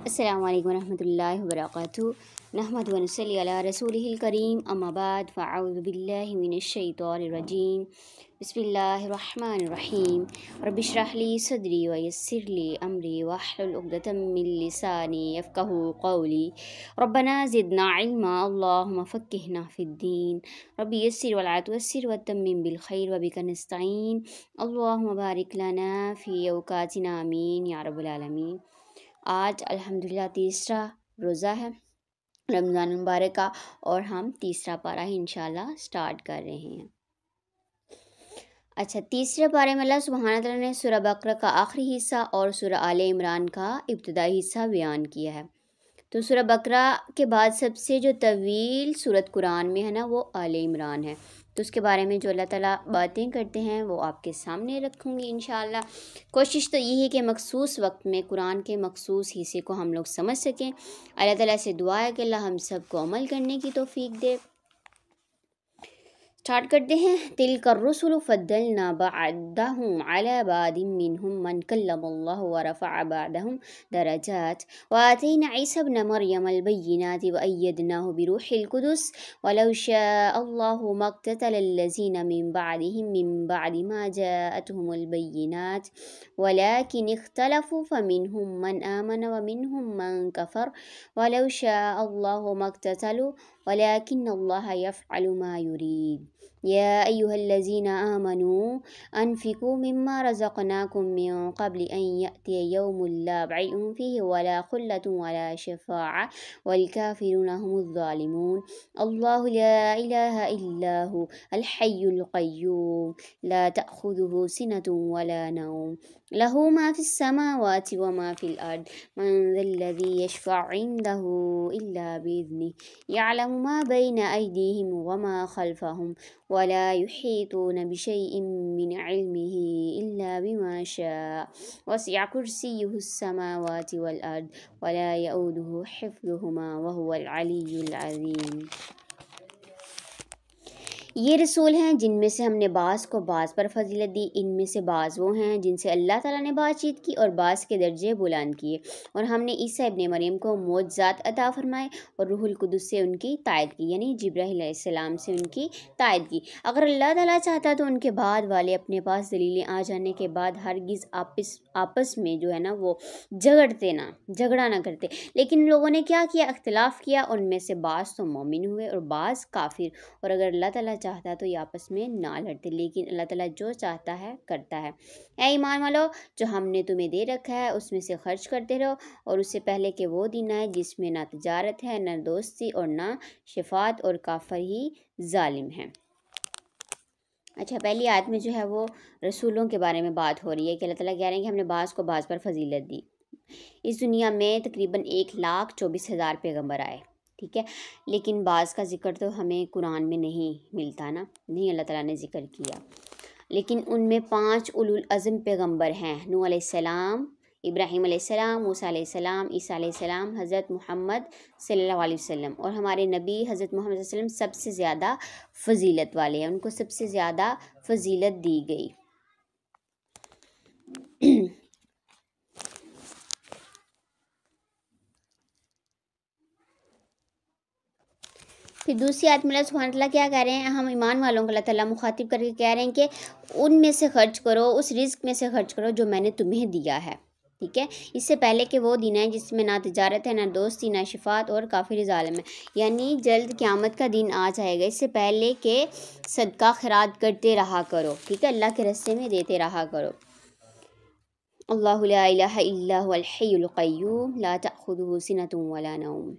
السلام علیکم ورحمۃ اللہ وبرکاتہ نحمد ونصلی علی رسولہ الکریم اما بعد فاعوذ باللہ من الشیطان الرجیم بسم اللہ الرحمن الرحیم رب اشرح لی صدری ویسر لی امری واحلل عقدۃ من لسانی یفقہوا قولی ربنا زدنا علما اللہم فقہنا فی الدین رب یسر ولا تعسر وتمم بالخیر وبک نستعین اللہم بارک لنا فی اوقاتنا آمین یا رب العالمین۔ آج الحمدللہ تیسرا روزہ ہے رمضان المبارک کا، اور ہم تیسرا پارہ ہی انشاءاللہ سٹارٹ کر رہے ہیں۔ اچھا، تیسرے پارے میں اللہ سبحانہ تعالیٰ نے سورہ بقرہ کا آخری حصہ اور سورہ آل عمران کا ابتدائی حصہ بیان کیا ہے۔ تو سورہ بقرہ کے بعد سب سے جو طویل سورت قرآن میں ہے نا، وہ آل عمران ہے۔ تو اس کے بارے میں جو اللہ تعالیٰ باتیں کرتے ہیں وہ آپ کے سامنے رکھوں گی انشاءاللہ۔ کوشش تو یہی ہے کہ مخصوص وقت میں قرآن کے مخصوص حصے کو ہم لوگ سمجھ سکیں۔ اللہ تعالیٰ سے دعا ہے کہ اللہ ہم سب کو عمل کرنے کی توفیق دے۔ اسٹارٹ کرتے ہیں۔ تلک الرسل فضلنا بعضهم على بعض منهم من كلم الله ورفع بعضهم درجات وآتينا عيسى ابن مريم البينات وأيدناه بروح القدس ولو شاء الله ما اقتتل الذين من بعدهم من بعد ما جاءتهم البينات ولكن اختلفوا فمنهم من آمن ومنهم من كفر ولو شاء الله ما اقتتلوا ولكن الله يفعل ما يريد يا أيها الذين آمنوا أنفقوا مما رزقناكم من قبل أن يأتي يوم لا بيع فيه ولا خلة ولا شفاعة والكافرون هم الظالمون الله لا إله إلا هو الحي القيوم لا تأخذه سنة ولا نوم له ما في السماوات وما في الأرض من ذا الذي يشفع عنده إلا بإذنه يعلم ما بين أيديهم وما خلفهم ولا يحيطون بشيء من علمه إلا بما شاء وسع كرسيه السماوات والأرض ولا يؤوده حفظهما وهو العلي العظيم۔ یہ رسول ہیں جن میں سے ہم نے بعض کو بعض پر فضیلت دی، ان میں سے بعض وہ ہیں جن سے اللہ تعالیٰ نے بات چیت کی اور بعض کے درجے بلند کیے، اور ہم نے عیسیٰ ابن مریم کو معجزات عطا فرمائے اور روح القدس سے ان کی تائید کی، یعنی جبرائیل علیہ السلام سے ان کی تائید کی۔ اگر اللہ تعالیٰ چاہتا تو ان کے بعد والے اپنے پاس دلیلیں آ جانے کے بعد ہرگز آپس میں جو ہے نا وہ جھگڑا نہ کرتے، لیکن لوگوں نے کیا کیا؟ اختلاف کیا۔ ان میں سے بعض تو مومن ہوئے اور بعض کافر، اور اگر اللہ تعالیٰ چاہتا تو یہ آپس میں نہ لڑتے، لیکن اللہ تعالیٰ جو چاہتا ہے کرتا ہے۔ اے ایمان والو، جو ہم نے تمہیں دے رکھا ہے اس میں سے خرچ کرتے رہو، اور اس سے پہلے کہ وہ دن آئے جس میں نہ تجارت ہے نہ دوستی اور نہ شفاعت، اور کافر ہی ظالم ہیں۔ اچھا، پہلی آیت میں جو ہے وہ رسولوں کے بارے میں بات ہو رہی ہے کہ اللہ تعالیٰ کہہ رہے ہیں کہ ہم نے بعض کو بعض پر فضیلت دی۔ اس دنیا میں تقریباً 1,24,000 پیغمبر آئے، ٹھیک ہے، لیکن بعض کا ذکر تو ہمیں قرآن میں نہیں ملتا نا، نہیں اللہ تعالیٰ نے ذکر کیا، لیکن ان میں 5 اولو العزم پیغمبر ہیں: نوح علیہ السلام، ابراہیم علیہ السلام، موسیٰ علیہ السلام، عیسیٰ علیہ السلام، حضرت محمد صلی اللہ علیہ وسلم، اور ہمارے نبی حضرت محمد صلی اللہ علیہ وسلم سب سے زیادہ فضیلت والے ہیں، ان کو سب سے زیادہ فضیلت دی گئی۔ پھر دوسری آیت میں اللہ سبحانہ تعالیٰ کیا کہہ رہے ہیں؟ ہم ایمان والوں کو اللہ تعالیٰ مخاطب کر کے کہہ رہے ہیں کہ ان میں سے خرچ کرو، اس رزق میں سے خرچ کرو جو میں نے تمہیں دیا ہے، ٹھیک ہے، اس سے پہلے کہ وہ دن ہے جس میں نہ تجارت ہے نہ دوستی نہ شفاعت اور کافر ظالم ہے، یعنی جلد قیامت کا دن آ جائے گا، اس سے پہلے کہ صدقہ خیرات کرتے رہا کرو، ٹھیک ہے، اللہ کے راستے میں دیتے رہا کرو۔ اللہ لا الہ الا هو الحی القیوم لا تأخذہ سنۃ ولا نوم،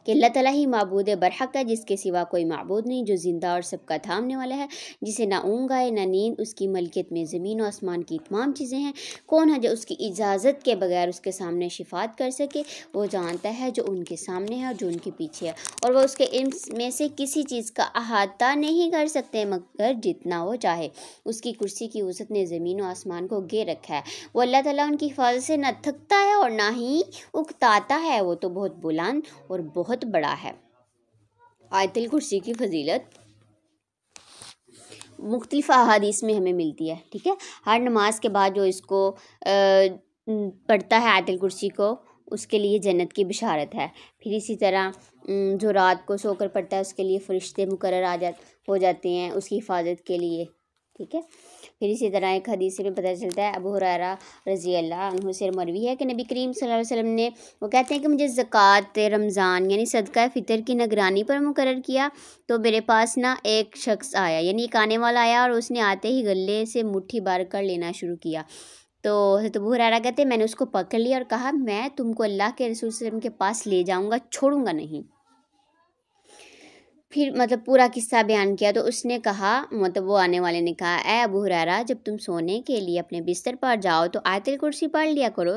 کہ اللہ تعالیٰ ہی معبود برحق ہے، جس کے سوا کوئی معبود نہیں، جو زندہ اور سب کا تھامنے والا ہے، جسے نہ اونگ آئے نہ نیند، اس کی ملکیت میں زمین و آسمان کی تمام چیزیں ہیں۔ کون ہے جو اس کی اجازت کے بغیر اس کے سامنے شفاعت کر سکے؟ وہ جانتا ہے جو ان کے سامنے ہے اور جو ان کے پیچھے ہے، اور وہ اس کے علم میں سے کسی چیز کا احاطہ نہیں کر سکتے مگر جتنا وہ چاہے۔ اس کی کرسی کی وسعت نے زمین و آسمان کو گھیر رکھا ہے، وہ اللہ تعالیٰ ان کی حفاظت سے نہ تھکتا ہے اور نہ ہی اکتاتا ہے، وہ تو بہت بلند اور بہت بڑا ہے۔ آیت الکرسی کی فضیلت مختلف احادیث میں ہمیں ملتی ہے، ٹھیک ہے، ہر نماز کے بعد جو اس کو پڑھتا ہے آیت الکرسی کو، اس کے لیے جنت کی بشارت ہے۔ پھر اسی طرح جو رات کو سو کر پڑھتا ہے اس کے لیے فرشتے مقرر ہو جاتے ہیں اس کی حفاظت کے لیے، ٹھیک ہے۔ پھر اسی طرح ایک حدیث سے بھی پتہ چلتا ہے، ابو ہریرہ رضی اللہ عنہ سے مروی ہے کہ نبی کریم صلی اللہ علیہ وسلم نے، وہ کہتے ہیں کہ مجھے زکوٰۃ رمضان یعنی صدقہ فطر کی نگرانی پر مقرر کیا، تو میرے پاس نا ایک شخص آیا، یعنی ایک آنے والا آیا، اور اس نے آتے ہی گلے سے مٹھی بھر کر لینا شروع کیا۔ تو حضرت ابو ہریرہ کہتے ہیں میں نے اس کو پکڑ لیا اور کہا میں تم کو اللہ کے رسول صلی اللہ علیہ وسلم کے پاس لے جاؤں گا، چھوڑوں گا نہیں۔ پھر پورا قصہ بیان کیا، تو اس نے کہا، وہ آنے والے نے کہا، اے ابو ہریرہ جب تم سونے کے لیے اپنے بستر پر جاؤ تو آیت الکرسی پڑھ لیا کرو،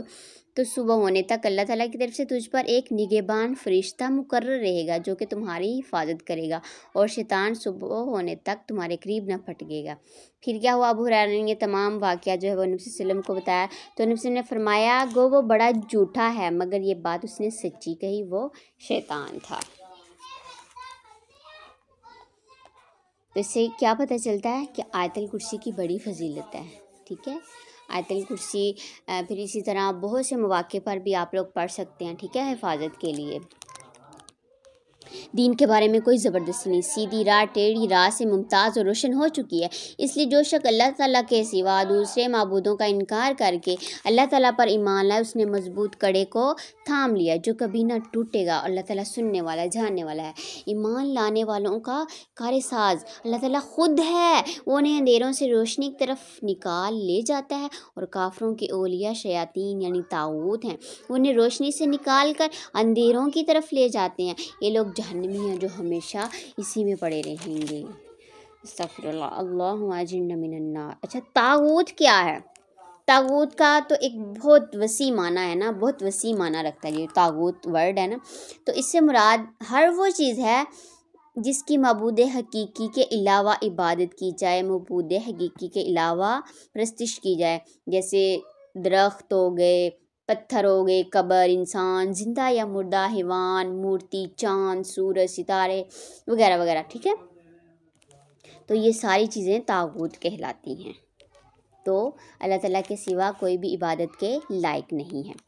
تو صبح ہونے تک اللہ تعالیٰ کی طرف سے تجھ پر ایک نگہبان فرشتہ مقرر رہے گا جو کہ تمہاری حفاظت کرے گا، اور شیطان صبح ہونے تک تمہارے قریب نہ پھٹکے گا۔ پھر کیا ہوا، ابو ہریرہ نے یہ تمام واقعہ جو ہے وہ نبی صلی اللہ علیہ وسلم کو بتایا، تو نبی صلی اللہ علیہ وسلم نے فرمایا گو وہ بڑا جھوٹا ہے مگر یہ بات اس نے سچی کہی، وہ شیطان تھا۔ تو اس سے کیا پتہ چلتا ہے کہ آیت الکرسی کی بڑی فضیلت ہے، ٹھیک ہے۔ آیت الکرسی پھر اسی طرح بہت سے مواقع پر بھی آپ لوگ پڑھ سکتے ہیں، ٹھیک ہے، حفاظت کے لیے۔ دین کے بارے میں کوئی زبردستی نہیں، سیدھی راہ ٹیڑھی راہ سے ممتاز اور روشن ہو چکی ہے، اس لیے جو شخص اللہ تعالیٰ کے سوا دوسرے معبودوں کا انکار کر کے اللہ تعالیٰ پر ایمان لائے، اس نے مضبوط کڑے کو تھام لیا جو کبھی نہ ٹوٹے گا، اور اللہ تعالیٰ سننے والا ہے، جاننے والا ہے۔ ایمان لانے والوں کا کار ساز اللہ تعالیٰ خود ہے، وہ انہیں اندھیروں سے روشنی کی طرف نکال لے جاتا ہے، اور کافروں کے اولیاء شیاطین یعنی طاغوت ہیں، وہ انہیں روشنی سے نکال کر اندھیروں کی طرف لے جاتے ہیں، یہ لوگ جہنمی ہیں جو ہمیشہ اسی میں پڑے رہیں گے۔ استغفر اللہ، اللہم اجرنا من النار۔ اچھا، طاغوت کیا ہے؟ طاغوت کا تو ایک بہت وسیع معنی ہے نا، بہت وسیع معنی رکھتا ہے یہ طاغوت ورڈ ہے نا، تو اس سے مراد ہر وہ چیز ہے جس کی معبود حقیقی کے علاوہ عبادت کی جائے، معبود حقیقی کے علاوہ پرستش کی جائے، جیسے درخت ہو گئے، پتھر ہو گئے، قبر، انسان زندہ یا مردہ، حیوان، مورتی، چاند، سورج، ستارے وغیرہ وغیرہ، ٹھیک ہے۔ تو یہ ساری چیزیں طاغوت کہلاتی ہیں، تو اللہ تعالیٰ کے سوا کوئی بھی عبادت کے لائق نہیں ہے،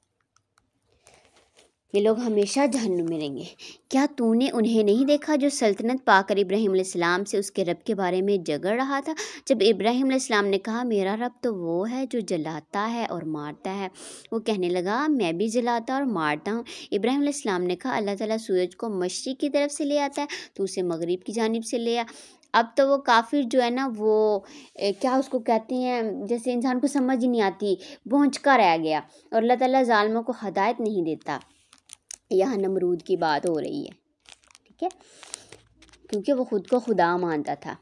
یہ لوگ ہمیشہ جہنم میں رہیں گے۔ کیا تو نے انہیں نہیں دیکھا جو سلطنت پا کر ابراہیم علیہ السلام سے اس کے رب کے بارے میں جھگڑ رہا تھا؟ جب ابراہیم علیہ السلام نے کہا میرا رب تو وہ ہے جو جلاتا ہے اور مارتا ہے، وہ کہنے لگا میں بھی جلاتا اور مارتا ہوں۔ ابراہیم علیہ السلام نے کہا اللہ تعالیٰ سورج کو مشرق کی طرف سے لے آتا ہے تو اسے مغرب کی جانب سے لے آ۔ اب تو وہ کافر جو ہے نا، وہ کیا اس کو کہتے ہیں، جیسے انسان کو سمجھ ہی نہیں آتی، بھونچکا رہ گیا، اور اللہ تعالیٰ ظالموں کو ہدایت نہیں دیتا۔ یہاں نمرود کی بات ہو رہی ہے، ٹھیک ہے، کیونکہ وہ خود کو خدا مانتا تھا۔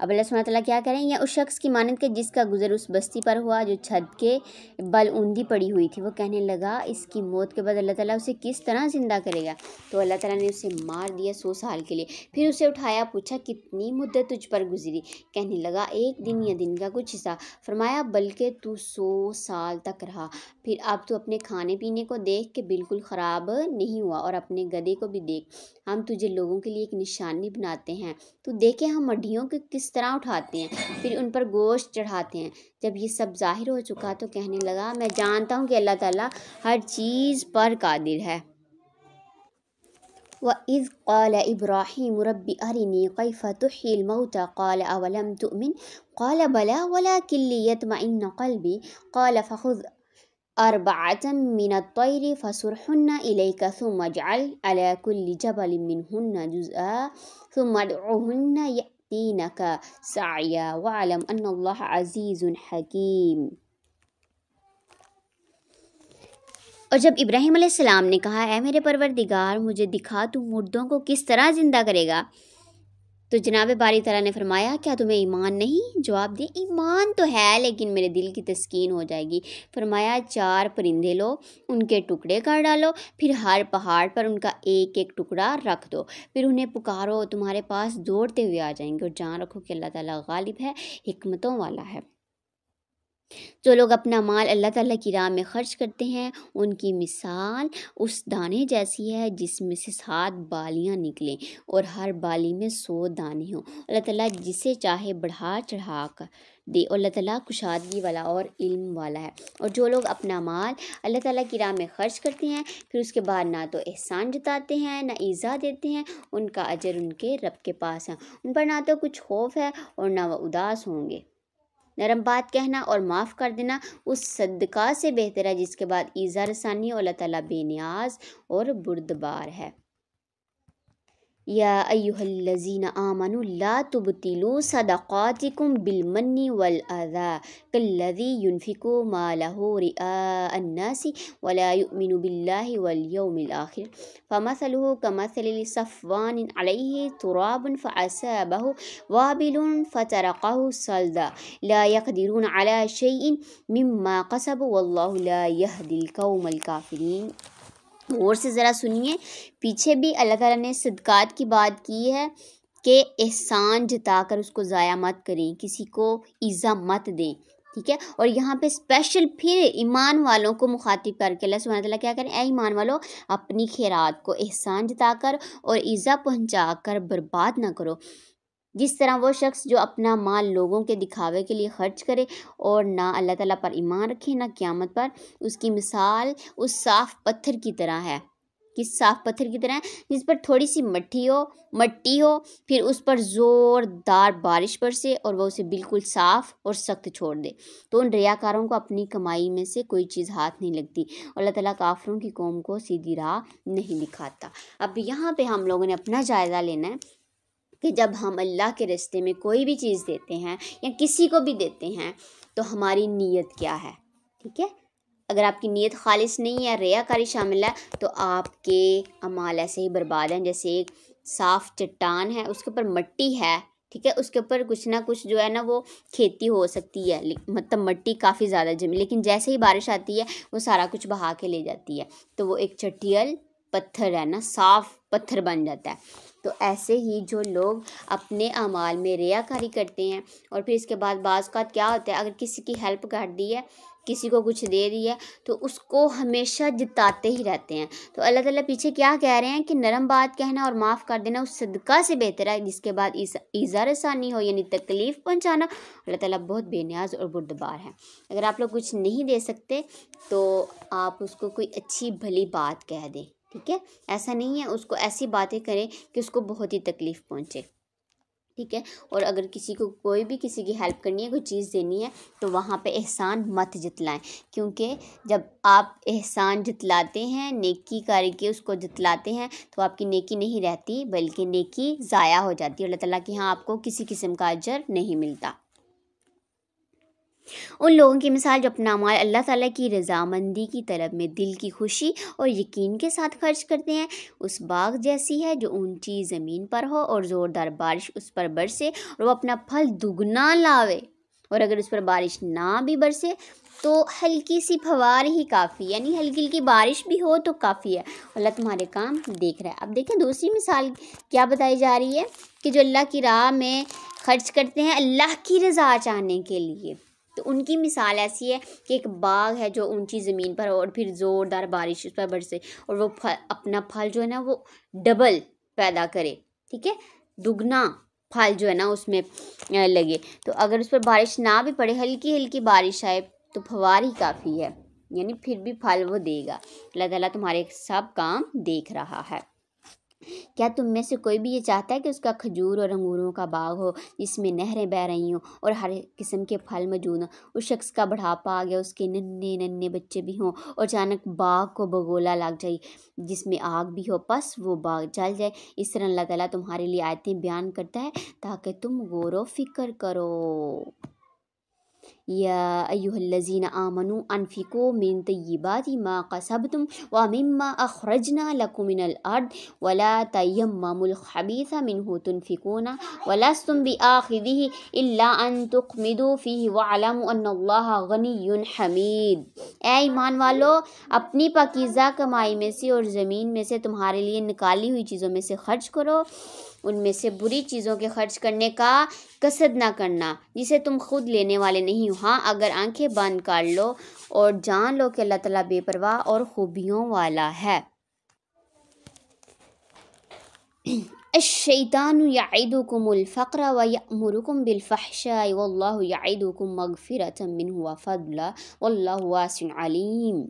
اب اللہ سبحانہ تعالیٰ کیا کریں، یا اس شخص کی مانند کے جس کا گزر اس بستی پر ہوا جو چھت کے بل اوندھی پڑی ہوئی تھی، وہ کہنے لگا اس کی موت کے بعد اللہ تعالیٰ اسے کس طرح زندہ کرے گا؟ تو اللہ تعالیٰ نے اسے مار دیا 100 سال کے لیے، پھر اسے اٹھایا، پوچھا کتنی مدت تجھ پر گزری؟ کہنے لگا 1 دن یا دن کا کچھ حصہ۔ فرمایا بلکہ تو 100 سال تک رہا، پھر اب تو اپنے کھانے پینے کو دیکھ کہ بالکل خراب نہیں ہوا، اور اپنے گدھے کو بھی دیکھ، ہم تجھے لوگوں کے لیے ایک نشانی بناتے ہیں، تو دیکھیں ہم ہڈیوں کو کس طرح اٹھاتے ہیں، پھر ان پر گوشت چڑھاتے ہیں۔ جب یہ سب ظاہر ہو چکا تو کہنے لگا میں جانتا ہوں کہ اللہ تعالیٰ ہر چیز پر قادر ہے۔ وَإِذْ قَالَ إِبْرَاهِيمُ رَبِّ أَرِنِي كَيْفَ تُحْيِي الْمَوْتَى قَالَ أَوَلَمْ تُؤْمِنْ قَالَ بَلَىٰ وَلَٰكِن لِيَطْمَئِنَّ قَلْبِي قَالَ فَخُذْ 4 مِنَ الطَّيْرِ فَصُرْهُنَّ إِلَيْكَ ثُمَّ اجْعَلْ عَلَىٰ كُلِّ جَبَلٍ مِّنْهُنَّ جُزْءًا ثُمَّ ادْعُهُنَّ يَأْتِينَكَ سَعْيًا وَاعْلَمْ أَنَّ اللَّهَ عَزِيزٌ حَكِيمٌ۔ اور جب ابراہیم علیہ السلام نے کہا اے میرے پروردگار مجھے دکھا تو مردوں کو کس طرح زندہ کرے گا، تو جناب باری تعالیٰ نے فرمایا کیا تمہیں ایمان نہیں؟ جواب دیا ایمان تو ہے لیکن میرے دل کی تسکین ہو جائے گی۔ فرمایا 4 پرندے لو، ان کے ٹکڑے کر ڈالو، پھر ہر پہاڑ پر ان کا ایک ایک ٹکڑا رکھ دو، پھر انہیں پکارو، تمہارے پاس دوڑتے ہوئے آ جائیں گے، اور جان رکھو کہ اللہ تعالیٰ غالب ہے، حکمتوں والا ہے۔ جو لوگ اپنا مال اللہ تعالیٰ کی راہ میں خرچ کرتے ہیں ان کی مثال اس دانے جیسی ہے جس میں سے 7 بالیاں نکلیں اور ہر بالی میں 100 دانے ہوں۔ اللہ تعالیٰ جسے چاہے بڑھا چڑھا کر دے، اور اللہ تعالیٰ کشادگی والا اور علم والا ہے۔ اور جو لوگ اپنا مال اللہ تعالیٰ کی راہ میں خرچ کرتے ہیں پھر اس کے بعد نہ تو احسان جتاتے ہیں نہ ایذا دیتے ہیں، ان کا اجر ان کے رب کے پاس ہے، ان پر نہ تو کچھ خوف ہے اور نہ وہ اداس ہوں گے۔ نرم بات کہنا اور معاف کر دینا اس صدقہ سے بہتر ہے جس کے بعد ایذا رسانی، اور اللہ تعالیٰ بے نیاز اور بردبار ہے۔ یا ایہا الذین آمنوا لا تبطلوا صدقاتکم بالمن والاذی کالذی ينفق مالہ رئاء الناس ولا یؤمن باللہ والیوم الآخر فمثلہ کمثل صفوان علیہ تراب فأصابہ وابل فترکہ صلدا لا یقدرون علی شیء مما کسبوا واللہ لا یہدی القوم الکافرین۔ غور سے ذرا سنیے، پیچھے بھی اللہ تعالیٰ نے صدقات کی بات کی ہے کہ احسان جتا کر اس کو ضائع مت کریں، کسی کو ایذا مت دیں، ٹھیک ہے۔ اور یہاں پہ اسپیشل پھر ایمان والوں کو مخاطب کر کے اللہ سبحانہ تعالیٰ کیا کریں، اے ایمان والو اپنی خیرات کو احسان جتا کر اور ایذا پہنچا کر برباد نہ کرو، جس طرح وہ شخص جو اپنا مال لوگوں کے دکھاوے کے لیے خرچ کرے اور نہ اللہ تعالیٰ پر ایمان رکھے نہ قیامت پر، اس کی مثال اس صاف پتھر کی طرح ہے۔ کس صاف پتھر کی طرح ہے؟ جس پر تھوڑی سی مٹی ہو پھر اس پر زوردار بارش برسے اور وہ اسے بالکل صاف اور سخت چھوڑ دے، تو ان ریاکاروں کو اپنی کمائی میں سے کوئی چیز ہاتھ نہیں لگتی، اور اللہ تعالیٰ کافروں کی قوم کو سیدھی راہ نہیں دکھاتا۔ اب یہاں پہ ہم لوگوں نے اپنا جائزہ لینا ہے کہ جب ہم اللہ کے راستے میں کوئی بھی چیز دیتے ہیں یا کسی کو بھی دیتے ہیں تو ہماری نیت کیا ہے، ٹھیک ہے۔ اگر آپ کی نیت خالص نہیں ہے، ریاکاری شامل ہے، تو آپ کے اعمال ایسے ہی برباد ہیں۔ جیسے ایک صاف چٹان ہے، اس کے اوپر مٹی ہے، ٹھیک ہے، اس کے اوپر کچھ نہ کچھ جو ہے نا وہ کھیتی ہو سکتی ہے، مطلب مٹی کافی زیادہ جمی، لیکن جیسے ہی بارش آتی ہے وہ سارا کچھ بہا کے لے جاتی ہے، تو وہ ایک چٹیل پتھر ہے نا، صاف پتھر بن جاتا ہے۔ تو ایسے ہی جو لوگ اپنے اعمال میں ریاکاری کرتے ہیں اور پھر اس کے بعد بعض اوقات کیا ہوتا ہے، اگر کسی کی ہیلپ کر دی ہے، کسی کو کچھ دے دی ہے، تو اس کو ہمیشہ جتاتے ہی رہتے ہیں۔ تو اللہ تعالیٰ پیچھے کیا کہہ رہے ہیں کہ نرم بات کہنا اور معاف کر دینا اس صدقہ سے بہتر ہے جس کے بعد ایذا رسانی ہو، یعنی تکلیف پہنچانا۔ اللہ تعالیٰ بہت بے نیاز اور بردبار ہے۔ اگر آپ لوگ کچھ نہیں دے سکتے تو آپ اس کو کوئی اچھی بھلی بات کہہ دیں، ٹھیک ہے، ایسا نہیں ہے اس کو ایسی باتیں کریں کہ اس کو بہت ہی تکلیف پہنچے، ٹھیک ہے۔ اور اگر کسی کو کوئی بھی کسی کی ہیلپ کرنی ہے، کوئی چیز دینی ہے، تو وہاں پہ احسان مت جتلائیں، کیونکہ جب آپ احسان جتلاتے ہیں، نیکی کر کے اس کو جتلاتے ہیں، تو آپ کی نیکی نہیں رہتی بلکہ نیکی ضائع ہو جاتی ہے، اللہ تعالیٰ کے ہاں آپ کو کسی قسم کا اجر نہیں ملتا۔ ان لوگوں کی مثال جو اپنا مال اللہ تعالیٰ کی رضامندی کی طلب میں دل کی خوشی اور یقین کے ساتھ خرچ کرتے ہیں، اس باغ جیسی ہے جو اونچی زمین پر ہو اور زوردار بارش اس پر برسے اور وہ اپنا پھل دگنا لاوے، اور اگر اس پر بارش نہ بھی برسے تو ہلکی سی پھوار ہی کافی، یعنی ہلکی ہلکی بارش بھی ہو تو کافی ہے، اللہ تمہارے کام دیکھ رہا ہے۔ اب دیکھیں دوسری مثال کیا بتائی جا رہی ہے کہ جو اللہ کی راہ میں خرچ کرتے ہیں اللہ کی رضا چاہنے کے لیے، تو ان کی مثال ایسی ہے کہ ایک باغ ہے جو اونچی زمین پر ہو اور پھر زوردار بارش اس پر برسے اور وہ اپنا پھل جو ہے نا وہ ڈبل پیدا کرے، ٹھیک ہے، دگنا پھل جو ہے نا اس میں لگے۔ تو اگر اس پر بارش نہ بھی پڑے، ہلکی ہلکی بارش آئے تو پھوار ہی کافی ہے، یعنی پھر بھی پھل وہ دے گا۔ اللہ تعالیٰ تمہارے سب کام دیکھ رہا ہے۔ کیا تم میں سے کوئی بھی یہ چاہتا ہے کہ اس کا کھجور اور انگوروں کا باغ ہو جس میں نہریں بہہ رہی ہوں اور ہر قسم کے پھل موجود ہوں؟ اس شخص کا بڑھاپا آ گیا، اس کے ننھے ننھے بچے بھی ہوں اور اچانک باغ کو بگولا لگ جائے جس میں آگ بھی ہو، پس وہ باغ جل جائے۔ اس طرح اللہ تعالیٰ تمہارے لیے آیتیں بیان کرتا ہے تاکہ تم غور و فکر کرو۔ یا ایہا الذین آمنوا انفقوا من طیبات ما کسبتم ومما اخرجنا لکم من الارض ولا تیمموا الخبیث منہ تنفقون ولستم بآخذہ الا ان تغمضوا فیہ واعلموا ان اللہ غنی حمید۔ اے ایمان والو، اپنی پاکیزہ کمائی میں سے اور زمین میں سے تمہارے لیے نکالی ہوئی چیزوں میں سے خرچ کرو، ان میں سے بری چیزوں کے خرچ کرنے کا قصد نہ کرنا جسے تم خود لینے والے نہیں ہو، ہاں اگر آنکھیں بند کر لو اور جان لو کہ اللہ تعالیٰ بے پرواہ اور خوبیوں والا ہے۔ الشیطان یعدکم الفقر ویأمرکم بالفحشاء واللہ یعدکم مغفرۃ منہ وفضلا واللہ واسع علیم۔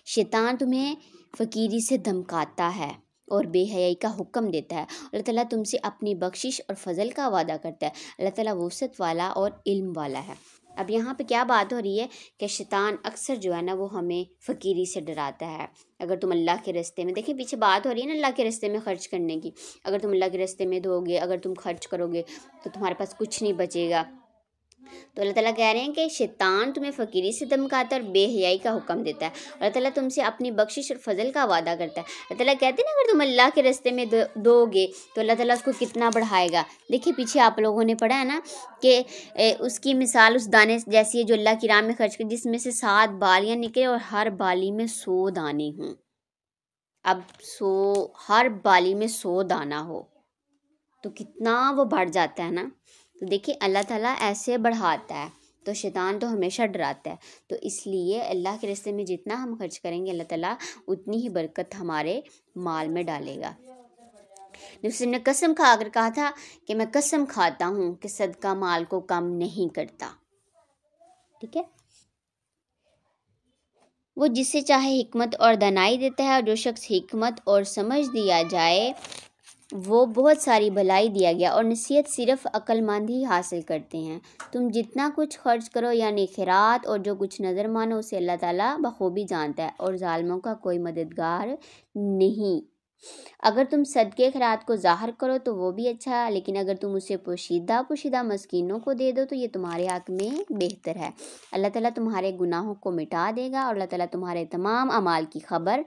شیطان تمہیں فقیری سے دھمکاتا ہے اور بے حیائی کا حکم دیتا ہے۔ اللہ تعالیٰ تم سے اپنی بخشش اور فضل کا وعدہ کرتا ہے۔ اللہ تعالیٰ وسعت والا اور علم والا ہے۔ اب یہاں پہ کیا بات ہو رہی ہے کہ شیطان اکثر جو ہے نا وہ ہمیں فقیری سے ڈراتا ہے۔ اگر تم اللہ کے راستے میں، دیکھیں پیچھے بات ہو رہی ہے نا اللہ کے راستے میں خرچ کرنے کی، اگر تم اللہ کے راستے میں دو گے، اگر تم خرچ کرو گے تو تمہارے پاس کچھ نہیں بچے گا۔ تو اللہ تعالیٰ کہہ رہے ہیں کہ شیطان تمہیں فقیری سے دھمکاتا ہے اور بے حیائی کا حکم دیتا ہے۔ اللہ تعالیٰ تم سے اپنی بخشش اور فضل کا وعدہ کرتا ہے۔ اللہ تعالیٰ کہتے ہیں نا اگر تم اللہ کے راستے میں دو گے تو اللہ تعالیٰ اس کو کتنا بڑھائے گا۔ دیکھیے پیچھے آپ لوگوں نے پڑھا ہے نا کہ اس کی مثال اس دانے جیسی ہے جو اللہ کی راہ میں خرچ کر، جس میں سے 7 بالیاں نکلے اور ہر بالی میں 100 دانے ہوں۔ اب ہر بالی میں 100 دانہ ہو تو کتنا وہ بڑھ جاتا ہے نا۔ تو دیکھیں اللہ تعالیٰ ایسے بڑھاتا ہے، تو شیطان تو ہمیشہ ڈراتا ہے۔ تو اس لیے اللہ کے راستے میں جتنا ہم خرچ کریں گے اللہ تعالیٰ اتنی ہی برکت ہمارے مال میں ڈالے گا۔ دوسرے نے قسم کھا کر کہا تھا کہ میں قسم کھاتا ہوں کہ صدقہ مال کو کم نہیں کرتا۔ ٹھیک ہے، وہ جسے چاہے حکمت اور دانائی دیتا ہے، اور جو شخص حکمت اور سمجھ دیا جائے وہ بہت ساری بھلائی دیا گیا، اور نصیحت صرف عقل مند ہی حاصل کرتے ہیں۔ تم جتنا کچھ خرچ کرو یعنی خیرات اور جو کچھ نظر مانو اسے اللہ تعالیٰ بخوبی جانتا ہے، اور ظالموں کا کوئی مددگار نہیں۔ اگر تم صدقے خیرات کو ظاہر کرو تو وہ بھی اچھا ہے، لیکن اگر تم اسے پوشیدہ مسکینوں کو دے دو تو یہ تمہارے حق میں بہتر ہے۔ اللہ تعالیٰ تمہارے گناہوں کو مٹا دے گا، اور اللہ تعالیٰ تمہارے تمام اعمال کی خبر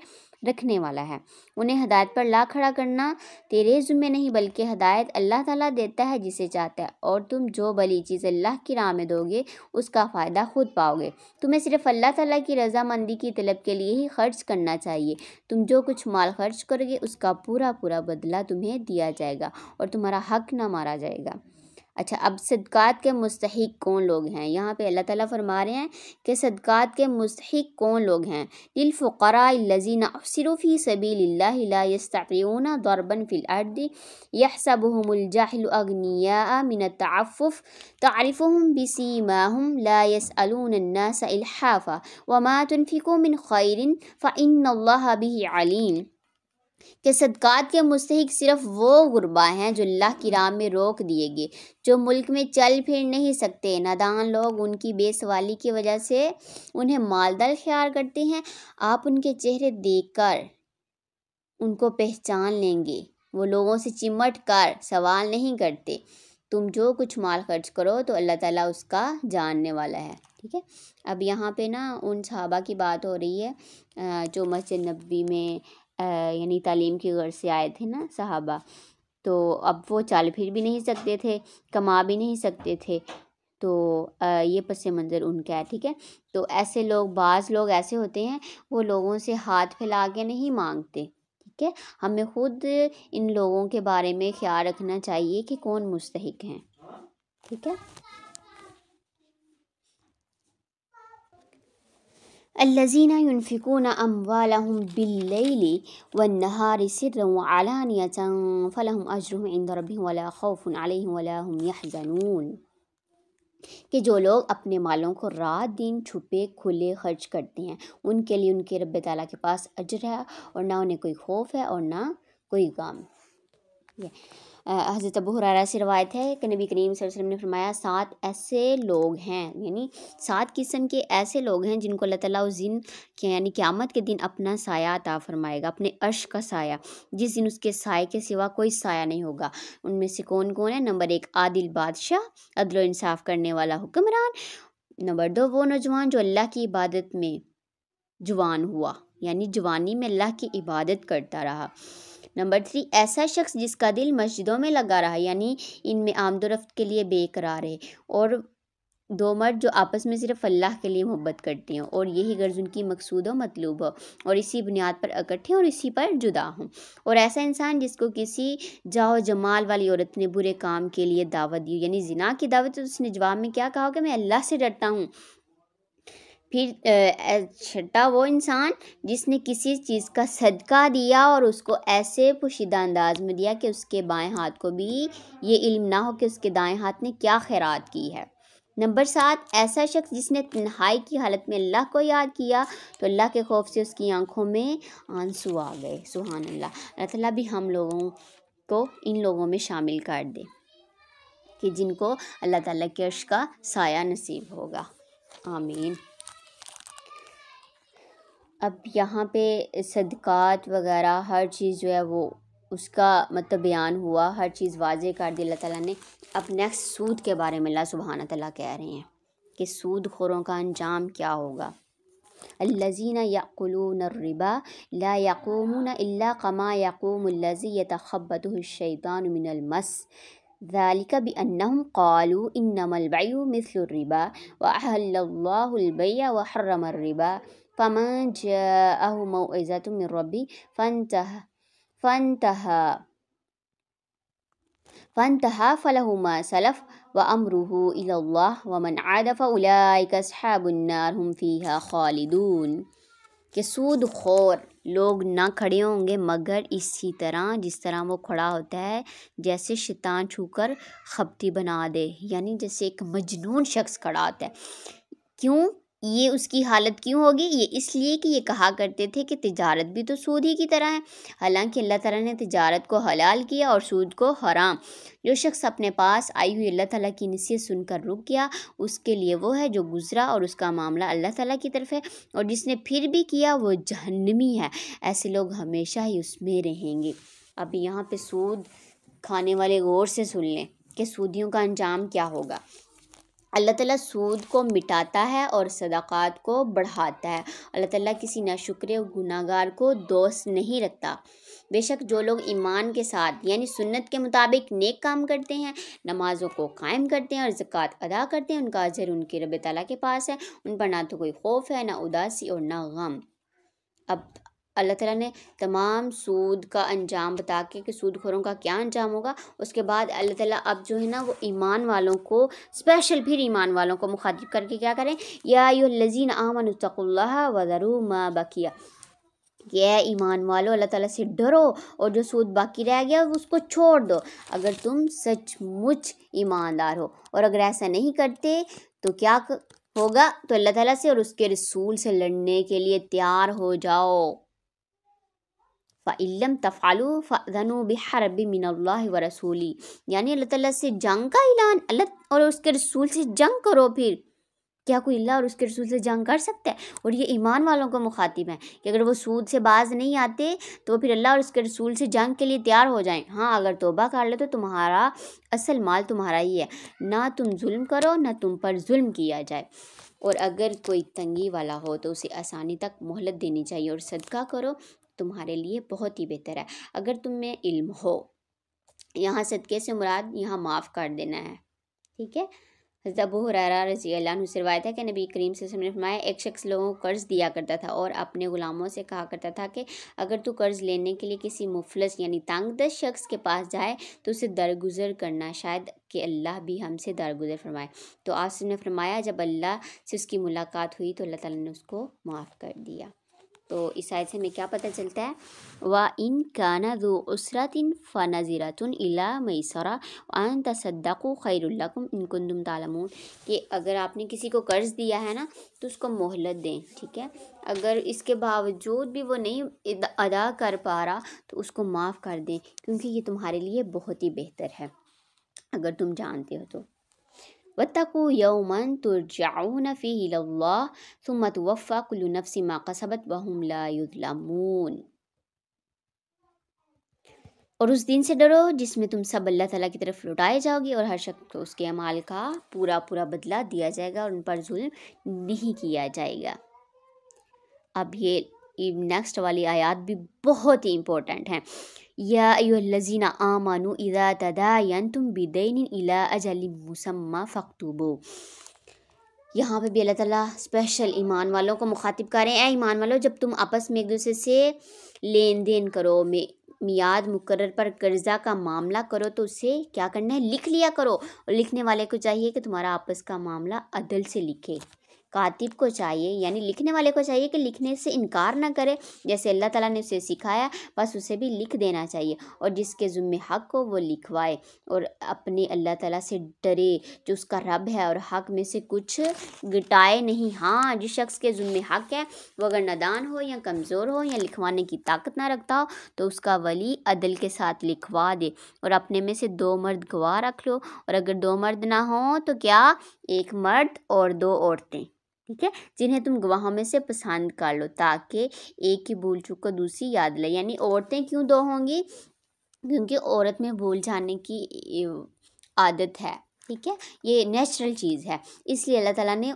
رکھنے والا ہے۔ انہیں ہدایت پر لا کھڑا کرنا تیرے ذمہ نہیں، بلکہ ہدایت اللہ تعالیٰ دیتا ہے جسے چاہتا ہے، اور تم جو بھلی چیز اللہ کی راہ میں دو گے اس کا فائدہ خود پاؤ گے۔ تمہیں صرف اللہ تعالیٰ کی رضامندی کی طلب کے لیے ہی خرچ کرنا چاہیے۔ تم جو کچھ مال خرچ کرو گے اس کا پورا بدلہ تمہیں دیا جائے گا، اور تمہارا حق نہ مارا جائے گا۔ اچھا، اب صدقات کے مستحق کون لوگ ہیں؟ یہاں پہ اللہ تعالیٰ فرما رہے ہیں کہ صدقات کے مستحق کون لوگ ہیں؟ للفقراء الذین احصروا فی سبیل اللہ لا یستطیعون ضربا فی الارض یحسبهم الجاہل اغنیاء من التعفف تعرفهم بسیماہم لا یسألون الناس الحافا وما تنفقوا من خیر فإن اللہ به علیم۔ کہ صدقات کے مستحق صرف وہ غربا ہیں جو اللہ کی راہ میں روک دیے گئے، جو ملک میں چل پھر نہیں سکتے۔ نادان لوگ ان کی بے سوالی کی وجہ سے انہیں مالدار خیال کرتے ہیں۔ آپ ان کے چہرے دیکھ کر ان کو پہچان لیں گے، وہ لوگوں سے چمٹ کر سوال نہیں کرتے۔ تم جو کچھ مال خرچ کرو تو اللہ تعالیٰ اس کا جاننے والا ہے۔ ٹھیک ہے، اب یہاں پہ نا ان صحابہ کی بات ہو رہی ہے جو مسجد نبوی میں یعنی تعلیم کی غرض سے آئے تھے نا صحابہ، تو اب وہ چل پھر بھی نہیں سکتے تھے، کما بھی نہیں سکتے تھے، تو یہ پس منظر ان کا ہے۔ ٹھیک ہے، تو ایسے لوگ، بعض لوگ ایسے ہوتے ہیں وہ لوگوں سے ہاتھ پھیلا کے نہیں مانگتے۔ ٹھیک ہے، ہمیں خود ان لوگوں کے بارے میں خیال رکھنا چاہیے کہ کون مستحق ہیں۔ ٹھیک ہے، الذین ينفقون اموالهم باللیل والنہار سرا وعلانیۃ فلہم اجرہم عند ربہم ولا خوف علیہم ولا هم یحزنون۔ کہ جو لوگ اپنے مالوں کو رات دن چھپے کھلے خرچ کرتے ہیں ان کے لیے ان کے رب تعالیٰ کے پاس اجر ہے، اور نہ انہیں کوئی خوف ہے اور نہ کوئی غم۔ حضرت ابو ہریرہ سے روایت ہے کہ نبی کریم صلی اللہ علیہ وسلم نے فرمایا 7 ایسے لوگ ہیں، یعنی 7 قسم کے ایسے لوگ ہیں جن کو اللہ تعالیٰ اس دن یعنی قیامت کے دن اپنا سایہ عطا فرمائے گا، اپنے عرش کا سایہ، جس دن اس کے سائے کے سوا کوئی سایہ نہیں ہوگا۔ ان میں سے کون کون ہے؟ نمبر 1 عادل بادشاہ، عدل و انصاف کرنے والا حکمران۔ نمبر 2 وہ نوجوان جو اللہ کی عبادت میں جوان ہوا، یعنی جوانی میں اللہ کی عبادت کرتا رہا۔ نمبر 3 ایسا شخص جس کا دل مسجدوں میں لگا رہا، یعنی ان میں آمد و رفت کے لیے بے قرار ہے۔ اور 2 مرد جو آپس میں صرف اللہ کے لیے محبت کرتے ہیں اور یہی غرض ان کی مقصود و مطلوب ہو، اور اسی بنیاد پر اکٹھے اور اسی پر جدا ہوں۔ اور ایسا انسان جس کو کسی جاہ و جمال والی عورت نے برے کام کے لیے دعوت دی، یعنی زنا کی دعوت، تو اس نے جواب میں کیا کہا کہ میں اللہ سے ڈرتا ہوں۔ پھر چھٹا وہ انسان جس نے کسی چیز کا صدقہ دیا اور اس کو ایسے پوشیدہ انداز میں دیا کہ اس کے بائیں ہاتھ کو بھی یہ علم نہ ہو کہ اس کے دائیں ہاتھ نے کیا خیرات کی ہے۔ نمبر 7، ایسا شخص جس نے تنہائی کی حالت میں اللہ کو یاد کیا تو اللہ کے خوف سے اس کی آنکھوں میں آنسو آ گئے۔ سبحان اللہ۔ اللہ تعالیٰ بھی ہم لوگوں کو ان لوگوں میں شامل کر دے کہ جن کو اللہ تعالیٰ کے عرش کا سایہ نصیب ہوگا، آمین۔ اب یہاں پہ صدقات وغیرہ ہر چیز جو ہے وہ اس کا مطلب بیان ہوا، ہر چیز واضح کر دی اللہ تعالیٰ نے۔ اب نیکسٹ سود کے بارے میں اللہ سبحانہ تعالیٰ کہہ رہے ہیں کہ سود خوروں کا انجام کیا ہوگا۔ الذین یأکلون الربا لا یقومون الا کما یقوم الذی یتخبطہ الشیطان من المس ذلک بأنہم قالوا انما البیع مثل الربا وأحل اللہ البیع وحرم الربا فمن جاءہ موعظۃ من ربہ فانتہى فلہ ما سلف وامرہ الی اللہ ومن عاد فاولئک اصحاب النار ہم فیہا خالدون۔ کہ سود خور لوگ نہ کھڑے ہوں گے مگر اسی طرح جس طرح وہ کھڑا ہوتا ہے جیسے شیطان چھو کر خپتی بنا دے، یعنی جیسے ایک مجنون شخص کھڑا ہوتا ہے۔ کیوں یہ اس کی حالت کیوں ہوگی؟ یہ اس لیے کہ یہ کہا کرتے تھے کہ تجارت بھی تو سود ہی کی طرح ہے، حالانکہ اللہ تعالیٰ نے تجارت کو حلال کیا اور سود کو حرام۔ جو شخص اپنے پاس آئی ہوئی اللہ تعالیٰ کی نصیحت سن کر رک گیا اس کے لیے وہ ہے جو گزرا اور اس کا معاملہ اللہ تعالیٰ کی طرف ہے، اور جس نے پھر بھی کیا وہ جہنمی ہے، ایسے لوگ ہمیشہ ہی اس میں رہیں گے۔ اب یہاں پہ سود کھانے والے غور سے سن لیں کہ سودیوں کا انجام کیا ہوگا۔ اللہ تعالیٰ سود کو مٹاتا ہے اور صدقات کو بڑھاتا ہے۔ اللہ تعالیٰ کسی ناشکرے اور گناہ گار کو دوست نہیں رکھتا۔ بے شک جو لوگ ایمان کے ساتھ یعنی سنت کے مطابق نیک کام کرتے ہیں، نمازوں کو قائم کرتے ہیں اور زکوٰۃ ادا کرتے ہیں، ان کا اجر ان کے رب تعالیٰ کے پاس ہے، ان پر نہ تو کوئی خوف ہے، نہ اداسی اور نہ غم۔ اب اللہ تعالیٰ نے تمام سود کا انجام بتا کے کہ سود خوروں کا کیا انجام ہوگا، اس کے بعد اللہ تعالیٰ اب جو ہے نا وہ ایمان والوں کو اسپیشل پھر ایمان والوں کو مخاطب کر کے کیا کریں، یا ایھا الذین آمنوا اتقوا اللہ وذروا ما بقی، کہ اے ایمان والو اللہ تعالیٰ سے ڈرو اور جو سود باقی رہ گیا اس کو چھوڑ دو اگر تم سچ مچ ایماندار ہو۔ اور اگر ایسا نہیں کرتے تو کیا ہوگا؟ تو اللہ تعالیٰ سے اور اس کے رسول سے لڑنے کے لیے تیار ہو جاؤ۔ فَإِن لَّمْ تَفْعَلُوا فَأْذَنُوا بِحَرْبٍ مِّنَ اللَّهِ وَرَسُولِهِ، یعنی اللہ تعالیٰ سے جنگ کا اعلان، اللہ اور اس کے رسول سے جنگ کرو۔ پھر کیا کوئی اللہ اور اس کے رسول سے جنگ کر سکتا ہے؟ اور یہ ایمان والوں کو مخاطب ہیں کہ اگر وہ سود سے باز نہیں آتے تو وہ پھر اللہ اور اس کے رسول سے جنگ کے لیے تیار ہو جائیں۔ ہاں اگر توبہ کر لے تو تمہارا اصل مال تمہارا ہی ہے، نہ تم ظلم کرو نہ تم پر ظلم کیا جائے، اور اگر کوئی تنگی والا ہو تو اسے آسانی تک مہلت دینی چاہیے، اور صدقہ کرو تمہارے لیے بہت ہی بہتر ہے اگر تم میں علم ہو۔ یہاں صدقے سے مراد یہاں معاف کر دینا ہے، ٹھیک ہے۔ حضرت ابو ہریرہ رضی اللہ عنہ سے روایت ہے کہ نبی کریم صلی اللہ علیہ وسلم نے فرمایا ایک شخص لوگوں کو قرض دیا کرتا تھا اور اپنے غلاموں سے کہا کرتا تھا کہ اگر تو قرض لینے کے لیے کسی مفلس یعنی تنگ دست شخص کے پاس جائے تو اسے درگزر کرنا، شاید کہ اللہ بھی ہم سے درگزر فرمائے۔ تو آپ نے فرمایا جب اللہ سے اس کی ملاقات ہوئی تو اللہ تعالیٰ نے اس کو معاف کر دیا۔ تو اس آیت سے ہمیں کیا پتہ چلتا ہے؟ وَإِن كَانَ ذُو عُسْرَةٍ فَنَظِرَةٌ إِلَىٰ مَيْسَرَةٍ وَأَن تَصَدَّقُوا خَيْرٌ لَكُمْ إِن كُنتُمْ تَعْلَمُونَ، کہ اگر آپ نے کسی کو قرض دیا ہے نا تو اس کو مہلت دیں، ٹھیک ہے۔ اگر اس کے باوجود بھی وہ نہیں ادا کر پا رہا تو اس کو معاف کر دیں، کیونکہ یہ تمہارے لیے بہت ہی بہتر ہے اگر تم جانتے ہو تو۔ وَاتَّقُوا يَوْمًا تُرْجَعُونَ فِيهِ إِلَى اللَّهِ ثُمَّ تُوَفَّىٰ كُلُّ نَفْسٍ مَّا كَسَبَتْ وَهُمْ لَا يُظْلَمُونَ، اور اس دن سے ڈرو جس میں تم سب اللہ تعالیٰ کی طرف لوٹائے جاؤ گی اور ہر شخص کو اس کے اعمال کا پورا پورا بدلہ دیا جائے گا اور ان پر ظلم نہیں کیا جائے گا۔ اب یہ نیکسٹ والی آیات بھی بہت ہی امپورٹنٹ ہیں۔ یا ایھا الذین آمنوا اذا تداینتم بدین الی اجل مسمی فاکتبوہ، یہاں پہ بھی اللہ تعالیٰ اسپیشل ایمان والوں کو مخاطب کر رہے ہیں، اے ایمان والوں جب تم آپس میں ایک دوسرے سے لین دین کرو، میعاد مقرر پر قرضہ کا معاملہ کرو تو اسے کیا کرنا ہے؟ لکھ لیا کرو، اور لکھنے والے کو چاہیے کہ تمہارا آپس کا معاملہ عدل سے لکھے، کاتب کو چاہیے یعنی لکھنے والے کو چاہیے کہ لکھنے سے انکار نہ کرے، جیسے اللہ تعالیٰ نے اسے سکھایا بس اسے بھی لکھ دینا چاہیے، اور جس کے ذمہ حق ہو وہ لکھوائے، اور اپنے اللہ تعالیٰ سے ڈرے جو اس کا رب ہے، اور حق میں سے کچھ گٹائے نہیں۔ ہاں جس شخص کے ذمہ حق ہے وہ اگر نادان ہو یا کمزور ہو یا لکھوانے کی طاقت نہ رکھتا ہو تو اس کا ولی عدل کے ساتھ لکھوا دے، اور اپنے میں سے 2 مرد گواہ رکھ لو، اور اگر 2 مرد نہ ہوں تو کیا 1 مرد اور 2 عورتیں، ٹھیک ہے، جنہیں تم گواہوں میں سے پسند کر لو تاکہ ایک کی بھول چوک کو دوسری یاد لے۔ یعنی عورتیں کیوں 2 ہوں گی؟ کیونکہ عورت میں بھول جانے کی عادت ہے، ٹھیک ہے، یہ نیچرل چیز ہے، اس لیے اللہ تعالیٰ نے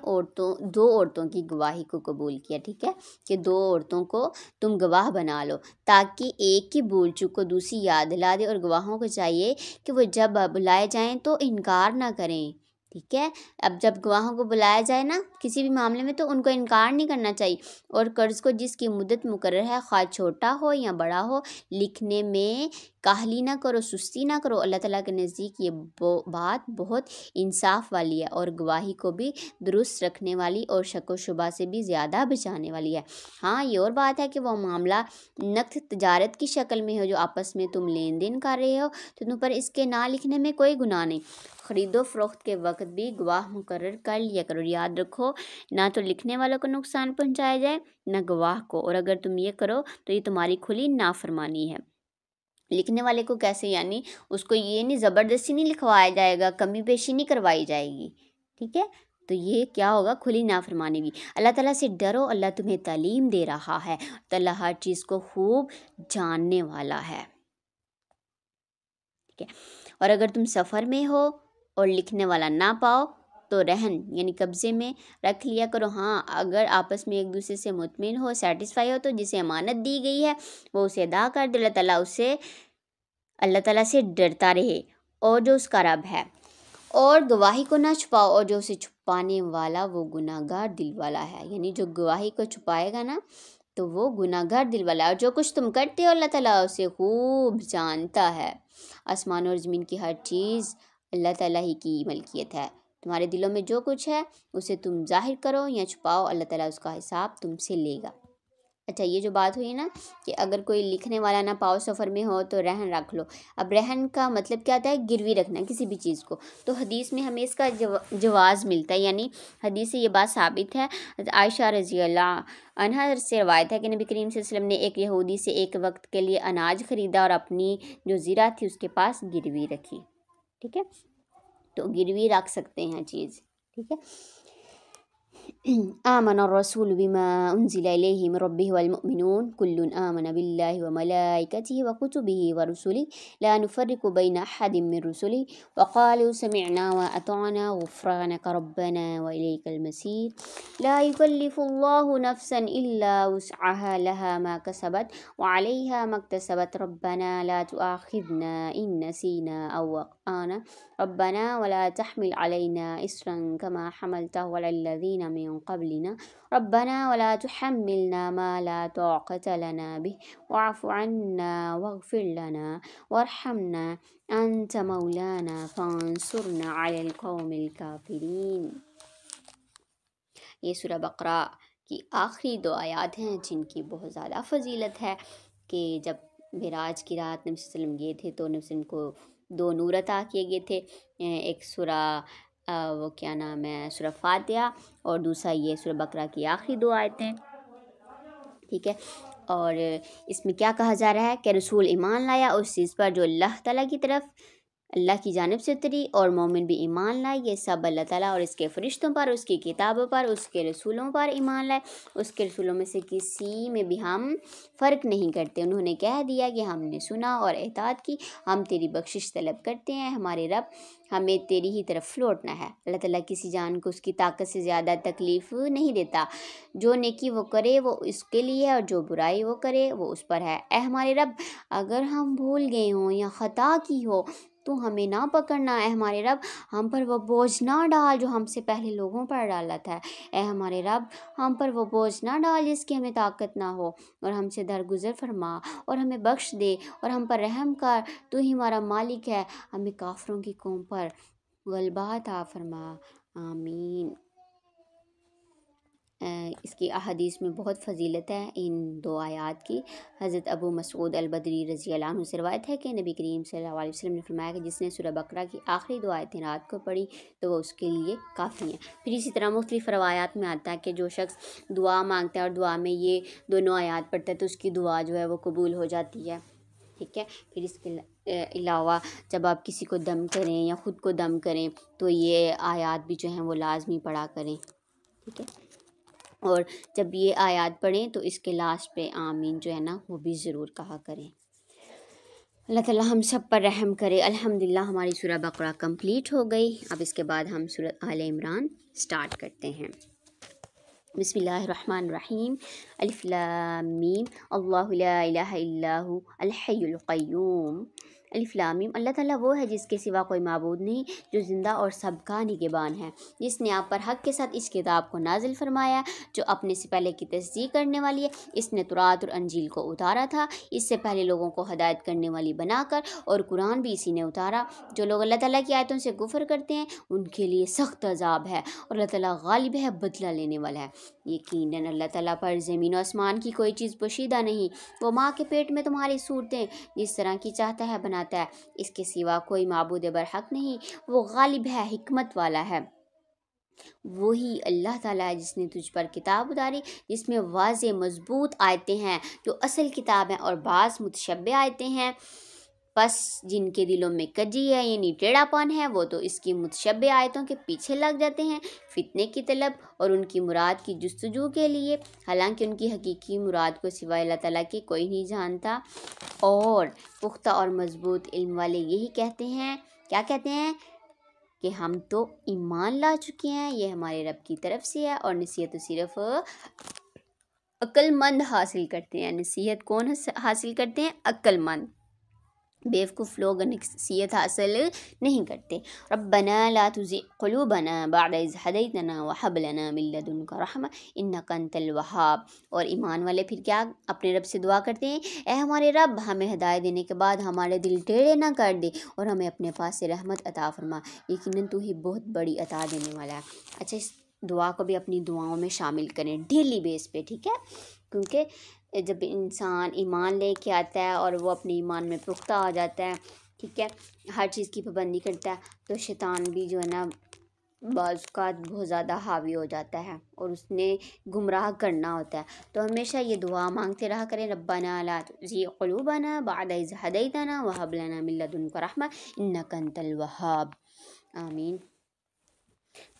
2 عورتوں کی گواہی کو قبول کیا، ٹھیک ہے، کہ 2 عورتوں کو تم گواہ بنا لو تاکہ ایک کی بھول چوک کو دوسری یاد دلا دے، اور گواہوں کو چاہیے کہ وہ جب بلائے جائیں تو انکار نہ کریں، ٹھیک ہے۔ اب جب گواہوں کو بلایا جائے نا کسی بھی معاملے میں تو ان کو انکار نہیں کرنا چاہیے، اور قرض کو جس کی مدت مقرر ہے خواہ چھوٹا ہو یا بڑا ہو لکھنے میں کاہلی نہ کرو، سستی نہ کرو، اللہ تعالیٰ کے نزدیک یہ بات بہت انصاف والی ہے، اور گواہی کو بھی درست رکھنے والی اور شک و شبہ سے بھی زیادہ بچانے والی ہے۔ ہاں یہ اور بات ہے کہ وہ معاملہ نقد تجارت کی شکل میں ہو جو آپس میں تم لین دین کر رہے ہو تو تم پر اس کے نہ لکھنے میں کوئی گناہ نہیں۔ خرید و فروخت کے وقت بھی گواہ مقرر کر لیا کرو، یاد رکھو نہ تو لکھنے والوں کو نقصان پہنچایا جائے نہ گواہ کو، اور اگر تم یہ کرو تو یہ تمہاری کھلی نافرمانی ہے۔ لکھنے والے کو کیسے؟ یعنی اس کو یہ نہیں زبردستی نہیں لکھوایا جائے گا، کمی بیشی نہیں کروائی جائے گی، ٹھیک ہے، تو یہ کیا ہوگا؟ کھلی نافرمانی بھی۔ اللہ تعالیٰ سے ڈرو، اللہ تمہیں تعلیم دے رہا ہے، تو اللہ ہر چیز کو خوب جاننے والا ہے، ٹھیک ہے۔ اور اگر تم سفر میں ہو اور لکھنے والا نہ پاؤ تو رہن یعنی قبضے میں رکھ لیا کرو۔ ہاں اگر آپس میں ایک دوسرے سے مطمئن ہو، سیٹسفائی ہو تو جسے امانت دی گئی ہے وہ اسے ادا کر دے، اللہ تعالیٰ سے ڈرتا رہے اور جو اس کا رب ہے، اور گواہی کو نہ چھپاؤ، اور جو اسے چھپانے والا وہ گناہ گار دل والا ہے، یعنی جو گواہی کو چھپائے گا نا تو وہ گناہ گار دل والا ہے، اور جو کچھ تم کرتے ہو اللہ تعالیٰ اسے خوب جانتا ہے۔ آسمان اور زمین کی ہر چیز اللہ تعالیٰ ہی کی ملکیت ہے، تمہارے دلوں میں جو کچھ ہے اسے تم ظاہر کرو یا چھپاؤ اللہ تعالیٰ اس کا حساب تم سے لے گا۔ اچھا یہ جو بات ہوئی نا کہ اگر کوئی لکھنے والا نہ پاؤ سفر میں ہو تو رہن رکھ لو، اب رہن کا مطلب کیا ہوتا ہے؟ گروی رکھنا کسی بھی چیز کو، تو حدیث میں ہمیں اس کا جواز ملتا ہے، یعنی حدیث سے یہ بات ثابت ہے۔ عائشہ رضی اللہ عنہا سے روایت ہے کہ نبی کریم صلی اللہ علیہ وسلم نے ایک یہودی سے ایک وقت کے لیے اناج خریدا اور اپنی جو زرع تھی اس کے پاس گروی رکھی، ٹھیک ہے، تو گروی رکھ سکتے ہیں چیز، ٹھیک ہے۔ آمن الرسول بما انزل الیہ من ربہ والمؤمنون کل آمن باللہ وملائکتہ وکتبہ ورسلہ لا نفرق بین احد من رسلہ وقالوا سمعنا واطعنا غفرانک ربنا والیک المصیر لا یکلف اللہ نفسا الا وسعها لها ما کسبت وعلیہا ما اکتسبت ربنا لا تؤاخذنا ان نسینا او اخطأنا ربنا ولا تحمل علينا إصرا كما حملته على الذين من قبلنا ربنا ولا تحملنا ما لا طاقة لنا به واعف عنا واغفر لنا وارحمنا أنت مولانا فانصرنا على القوم الكافرين۔ یہ سورہ بقرہ کی آخری 2 آیات ہیں جن کی بہت زیادہ فضیلت ہے کہ جب معراج کی رات نبی صلی اللہ علیہ وسلم گئے تھے تو نبی صلی اللہ علیہ وسلم کو 2 نور عطا کیے گئے تھے، ایک سورہ وہ کیا نام ہے سورہ فاتحہ، اور دوسرا یہ سورہ بقرہ کی آخری 2 آیتیں، ٹھیک ہے۔ اور اس میں کیا کہا جا رہا ہے کہ رسول ایمان لایا اس چیز پر جو اللہ تعالیٰ کی طرف اللہ کی جانب سے اتری، اور مومن بھی ایمان لائے، یہ سب اللہ تعالیٰ اور اس کے فرشتوں پر، اس کی کتابوں پر، اس کے رسولوں پر ایمان لائے، اس کے رسولوں میں سے کسی میں بھی ہم فرق نہیں کرتے، انہوں نے کہہ دیا کہ ہم نے سنا اور اطاعت کی، ہم تیری بخشش طلب کرتے ہیں ہمارے رب، ہمیں تیری ہی طرف لوٹنا ہے۔ اللہ تعالیٰ کسی جان کو اس کی طاقت سے زیادہ تکلیف نہیں دیتا، جو نیکی وہ کرے وہ اس کے لیے ہے اور جو برائی وہ کرے وہ اس پر ہے۔ اے ہمارے رب اگر ہم بھول گئے ہوں یا خطا کی ہو تو ہمیں نہ پکڑنا، اے ہمارے رب ہم پر وہ بوجھ نہ ڈال جو ہم سے پہلے لوگوں پر ڈالا تھا، اے ہمارے رب ہم پر وہ بوجھ نہ ڈال جس کی ہمیں طاقت نہ ہو، اور ہم سے درگزر فرما اور ہمیں بخش دے اور ہم پر رحم کر، تو ہی ہمارا مالک ہے، ہمیں کافروں کی قوم پر غلبہ عطا فرما، آمین۔ اس کی احادیث میں بہت فضیلت ہے ان 2 آیات کی۔ حضرت ابو مسعود البدری رضی اللہ عنہ سے روایت ہے کہ نبی کریم صلی اللہ علیہ وسلم نے فرمایا کہ جس نے سورہ بقرہ کی آخری 2 آیتیں رات کو پڑھی تو وہ اس کے لیے کافی ہیں۔ پھر اسی طرح مختلف روایات میں آتا ہے کہ جو شخص دعا مانگتا ہے اور دعا میں یہ دونوں آیات پڑھتا ہے تو اس کی دعا جو ہے وہ قبول ہو جاتی ہے، ٹھیک ہے۔ پھر اس کے علاوہ جب آپ کسی کو دم کریں یا خود کو دم کریں تو یہ آیات بھی جو ہیں وہ لازمی پڑھا کریں، ٹھیک ہے۔ اور جب یہ آیات پڑھیں تو اس کے لاسٹ پہ آمین جو ہے نا وہ بھی ضرور کہا کریں۔ اللہ تعالیٰ ہم سب پر رحم کرے۔ الحمدللہ ہماری سورہ بقرہ کمپلیٹ ہو گئی۔ اب اس کے بعد ہم سورہ آل عمران سٹارٹ کرتے ہیں۔ بسم اللہ الرحمن الرحیم۔ الف لام میم اللہ لا الہ الا هو الحی القیوم۔ الف لام میم، اللہ تعالیٰ وہ ہے جس کے سوا کوئی معبود نہیں، جو زندہ اور سب کا نگہبان ہے، جس نے آپ پر حق کے ساتھ اس کتاب کو نازل فرمایا جو اپنے سے پہلے کی تصدیق کرنے والی ہے۔ اس نے تورات اور انجیل کو اتارا تھا اس سے پہلے لوگوں کو ہدایت کرنے والی بنا کر، اور قرآن بھی اسی نے اتارا۔ جو لوگ اللہ تعالیٰ کی آیتوں سے کفر کرتے ہیں ان کے لیے سخت عذاب ہے، اور اللہ تعالیٰ غالب ہے، بدلہ لینے والا ہے۔ یقیناً اللہ تعالیٰ پر زمین و آسمان کی کوئی چیز پوشیدہ نہیں، وہ ماں کے پیٹ میں تمہاری صورتیں جس طرح کی چاہتا ہے بناتا ہے، اس کے سوا کوئی معبود برحق نہیں، وہ غالب ہے، حکمت والا ہے۔ وہی اللہ تعالیٰ ہے جس نے تجھ پر کتاب اتاری جس میں واضح مضبوط آیتیں ہیں جو اصل کتاب ہیں، اور بعض متشبہ آیتیں ہیں، پس جن کے دلوں میں کجی ہے یعنی ٹیڑھا پن ہے وہ تو اس کی متشبہ آیتوں کے پیچھے لگ جاتے ہیں فتنے کی طلب اور ان کی مراد کی جستجو کے لیے، حالانکہ ان کی حقیقی مراد کو سوائے اللہ تعالیٰ کے کوئی نہیں جانتا۔ اور پختہ اور مضبوط علم والے یہی کہتے ہیں، کیا کہتے ہیں؟ کہ ہم تو ایمان لا چکے ہیں، یہ ہمارے رب کی طرف سے ہے، اور نصیحت صرف عقل مند حاصل کرتے ہیں۔ نصیحت کون حاصل کرتے ہیں؟ عقل مند۔ بیوقوف لوگ نصیحت حاصل نہیں کرتے۔ ربنا لا تزغ قلوبنا بعد اذ هديتنا وهب لنا من لدنك رحمة انك انت الوهاب۔ اور ایمان والے پھر کیا اپنے رب سے دعا کرتے ہیں؟ اے ہمارے رب ہمیں ہدایت دینے کے بعد ہمارے دل ٹیڑھے نہ کر دے اور ہمیں اپنے پاس سے رحمت عطا فرما، یقیناً تو ہی بہت بڑی عطا دینے والا ہے۔ اچھا، اس دعا کو بھی اپنی دعاؤں میں شامل کریں ڈیلی بیس پہ، ٹھیک ہے، کیونکہ جب انسان ایمان لے کے آتا ہے اور وہ اپنے ایمان میں پختہ ہو جاتا ہے، ٹھیک ہے، ہر چیز کی پابندی کرتا ہے، تو شیطان بھی جو ہے نا بعض اوقات بہت زیادہ حاوی ہو جاتا ہے اور اس نے گمراہ کرنا ہوتا ہے۔ تو ہمیشہ یہ دعا مانگتے رہا کریں، ربنا لا تزغ قلوبنا بعد اذ هديتنا وهب لنا من لدنك رحمة انك انت الوهاب، آمین۔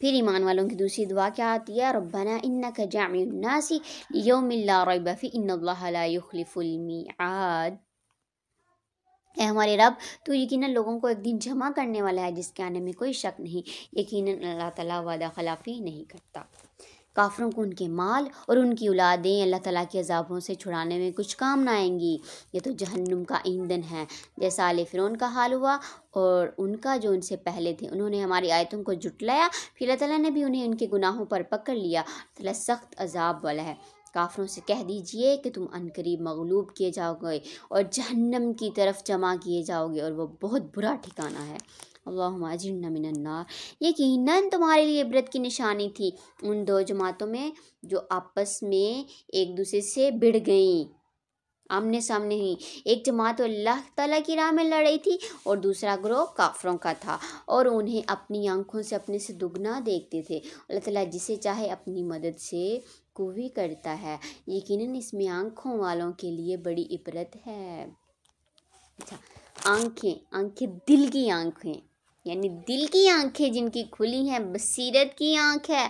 پھر ایمان والوں کی دوسری دعا کیا آتی ہے؟ ربنا انک جامع الناس لیوم لا ریب فیہ ان اللہ لا یخلف المیعاد۔ اے ہمارے رب تو یقیناً لوگوں کو ایک دن جمع کرنے والا ہے جس کے آنے میں کوئی شک نہیں، یقیناً اللہ تعالیٰ وعدہ خلافی نہیں کرتا۔ کافروں کو ان کے مال اور ان کی اولادیں اللہ تعالیٰ کے عذابوں سے چھڑانے میں کچھ کام نہ آئیں گی، یہ تو جہنم کا ایندھن ہے، جیسا آل فرعون کا حال ہوا اور ان کا جو ان سے پہلے تھے، انہوں نے ہماری آیتوں کو جھٹلایا، پھر اللہ تعالیٰ نے بھی انہیں ان کے گناہوں پر پکڑ لیا، اللہ تعالیٰ سخت عذاب والا ہے۔ کافروں سے کہہ دیجئے کہ تم عنقریب مغلوب کیے جاؤ گے اور جہنم کی طرف جمع کیے جاؤ گے، اور وہ بہت برا ٹھکانہ ہے۔ اللہم اجرنا من النار۔ یقیناً تمہارے لیے عبرت کی نشانی تھی ان 2 جماعتوں میں جو آپس میں ایک دوسرے سے بڑھ گئیں، آمنے سامنے ہی۔ ایک جماعت تو اللہ تعالیٰ کی راہ میں لڑ رہی تھی اور دوسرا گروہ کافروں کا تھا، اور انہیں اپنی آنکھوں سے اپنے سے دگنا دیکھتے تھے۔ اللہ تعالیٰ جسے چاہے اپنی مدد سے قوی کرتا ہے، یقیناً اس میں آنکھوں والوں کے لیے بڑی عبرت ہے۔ اچھا، آنکھیں دل کی آنکھیں، یعنی دل کی آنکھیں جن کی کھلی ہیں، بصیرت کی آنکھ ہے،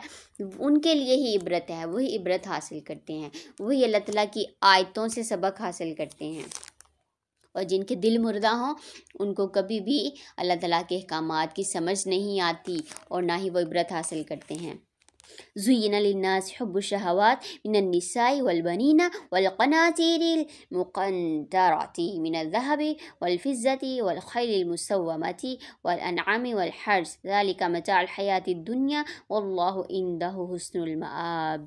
ان کے لیے ہی عبرت ہے، وہی عبرت حاصل کرتے ہیں، وہی اللہ تعالیٰ کی آیتوں سے سبق حاصل کرتے ہیں۔ اور جن کے دل مردہ ہوں ان کو کبھی بھی اللہ تعالیٰ کے احکامات کی سمجھ نہیں آتی اور نہ ہی وہ عبرت حاصل کرتے ہیں۔ زُيِّنَ لِلنَّاسِ حُبُّ الشَّهَوَاتِ مِنَ النِّسَاءِ وَالْبَنِينَ وَالْقَنَاطِيرِ الْمُقَنطَرَةِ مِنَ الذَّهَبِ وَالْفِضَّةِ وَالْخَيْلِ الْمُسَوَّمَةِ وَالْأَنْعَامِ وَالْحَرْثِ ذَلِكَ مَتَاعُ الْحَيَاةِ الدُّنْيَا وَاللَّهُ عِندَهُ حُسْنُ الْمَآبِ۔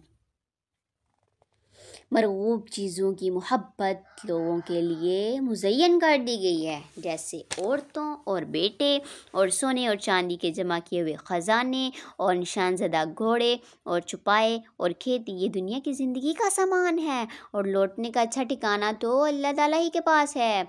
مرغوب چیزوں کی محبت لوگوں کے لیے مزین کر دی گئی ہے، جیسے عورتوں اور بیٹے اور سونے اور چاندی کے جمع کیے ہوئے خزانے اور نشان زدہ گھوڑے اور چھپائے اور کھیتی۔ یہ دنیا کی زندگی کا سامان ہے اور لوٹنے کا اچھا ٹھکانہ تو اللہ تعالیٰ ہی کے پاس ہے۔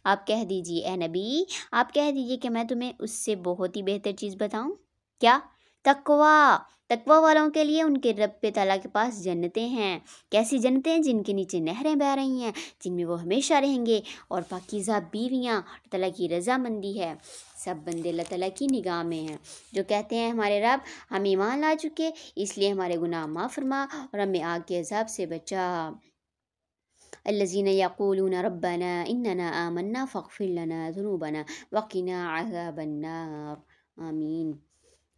آپ کہہ دیجئے اے نبی، آپ کہہ دیجئے کہ میں تمہیں اس سے بہت ہی بہتر چیز بتاؤں۔ کیا؟ تقوی والوں کے لیے ان کے رب تعالیٰ کے پاس جنتیں ہیں۔ کیسی جنتیں ہیں؟ جن کے نیچے نہریں بہہ رہی ہیں، جن میں وہ ہمیشہ رہیں گے، اور پاکیزہ بیویاں، اللہ تعالیٰ کی رضامندی ہے۔ سب بندے اللہ تعالیٰ کی نگاہ میں ہیں، جو کہتے ہیں ہمارے رب ہم ایمان لا چکے، اس لیے ہمارے گناہ معاف فرما اور ہمیں آگ کے عذاب سے بچا۔ الذین یقولون ربنا اننا آمنا فاغفر لنا ذنوبنا وقنا عذاب النار، آمین۔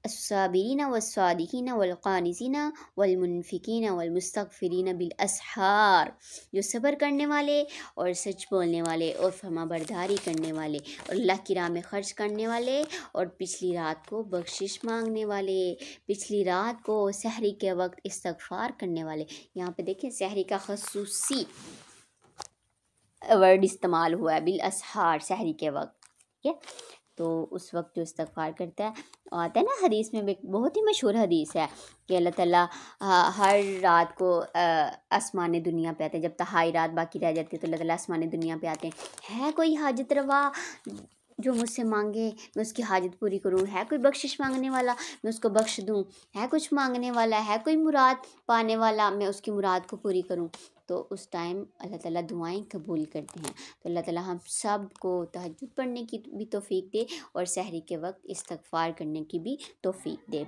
الصابرین والصادقین والقانتین والمنفقین والمستغفرین بالاسحار، جو صبر کرنے والے اور سچ بولنے والے اور فرما برداری کرنے والے اور اللہ کی راہ میں خرچ کرنے والے اور پچھلی رات کو بخشش مانگنے والے، پچھلی رات کو سحری کے وقت استغفار کرنے والے۔ یہاں پہ دیکھیں سحری کا خصوصی ورڈ استعمال ہوا ہے، بالاسحار، سحری کے وقت، ٹھیک ہے؟ تو اس وقت جو استغفار کرتا ہے، آتا ہے نا حدیث میں، بہت ہی مشہور حدیث ہے کہ اللہ تعالیٰ ہر رات کو آسمان دنیا پہ آتے ہیں، جب تہائی رات باقی رہ جاتی ہے تو اللہ تعالیٰ آسمان دنیا پہ آتے ہیں۔ ہے کوئی حاجت روا جو مجھ سے مانگے میں اس کی حاجت پوری کروں؟ ہے کوئی بخشش مانگنے والا میں اس کو بخش دوں؟ ہے کچھ مانگنے والا، ہے کوئی مراد پانے والا میں اس کی مراد کو پوری کروں؟ تو اس ٹائم اللہ تعالیٰ دعائیں قبول کرتے ہیں۔ تو اللہ تعالیٰ ہم سب کو تہجد پڑھنے کی بھی توفیق دے اور سحری کے وقت استغفار کرنے کی بھی توفیق دے۔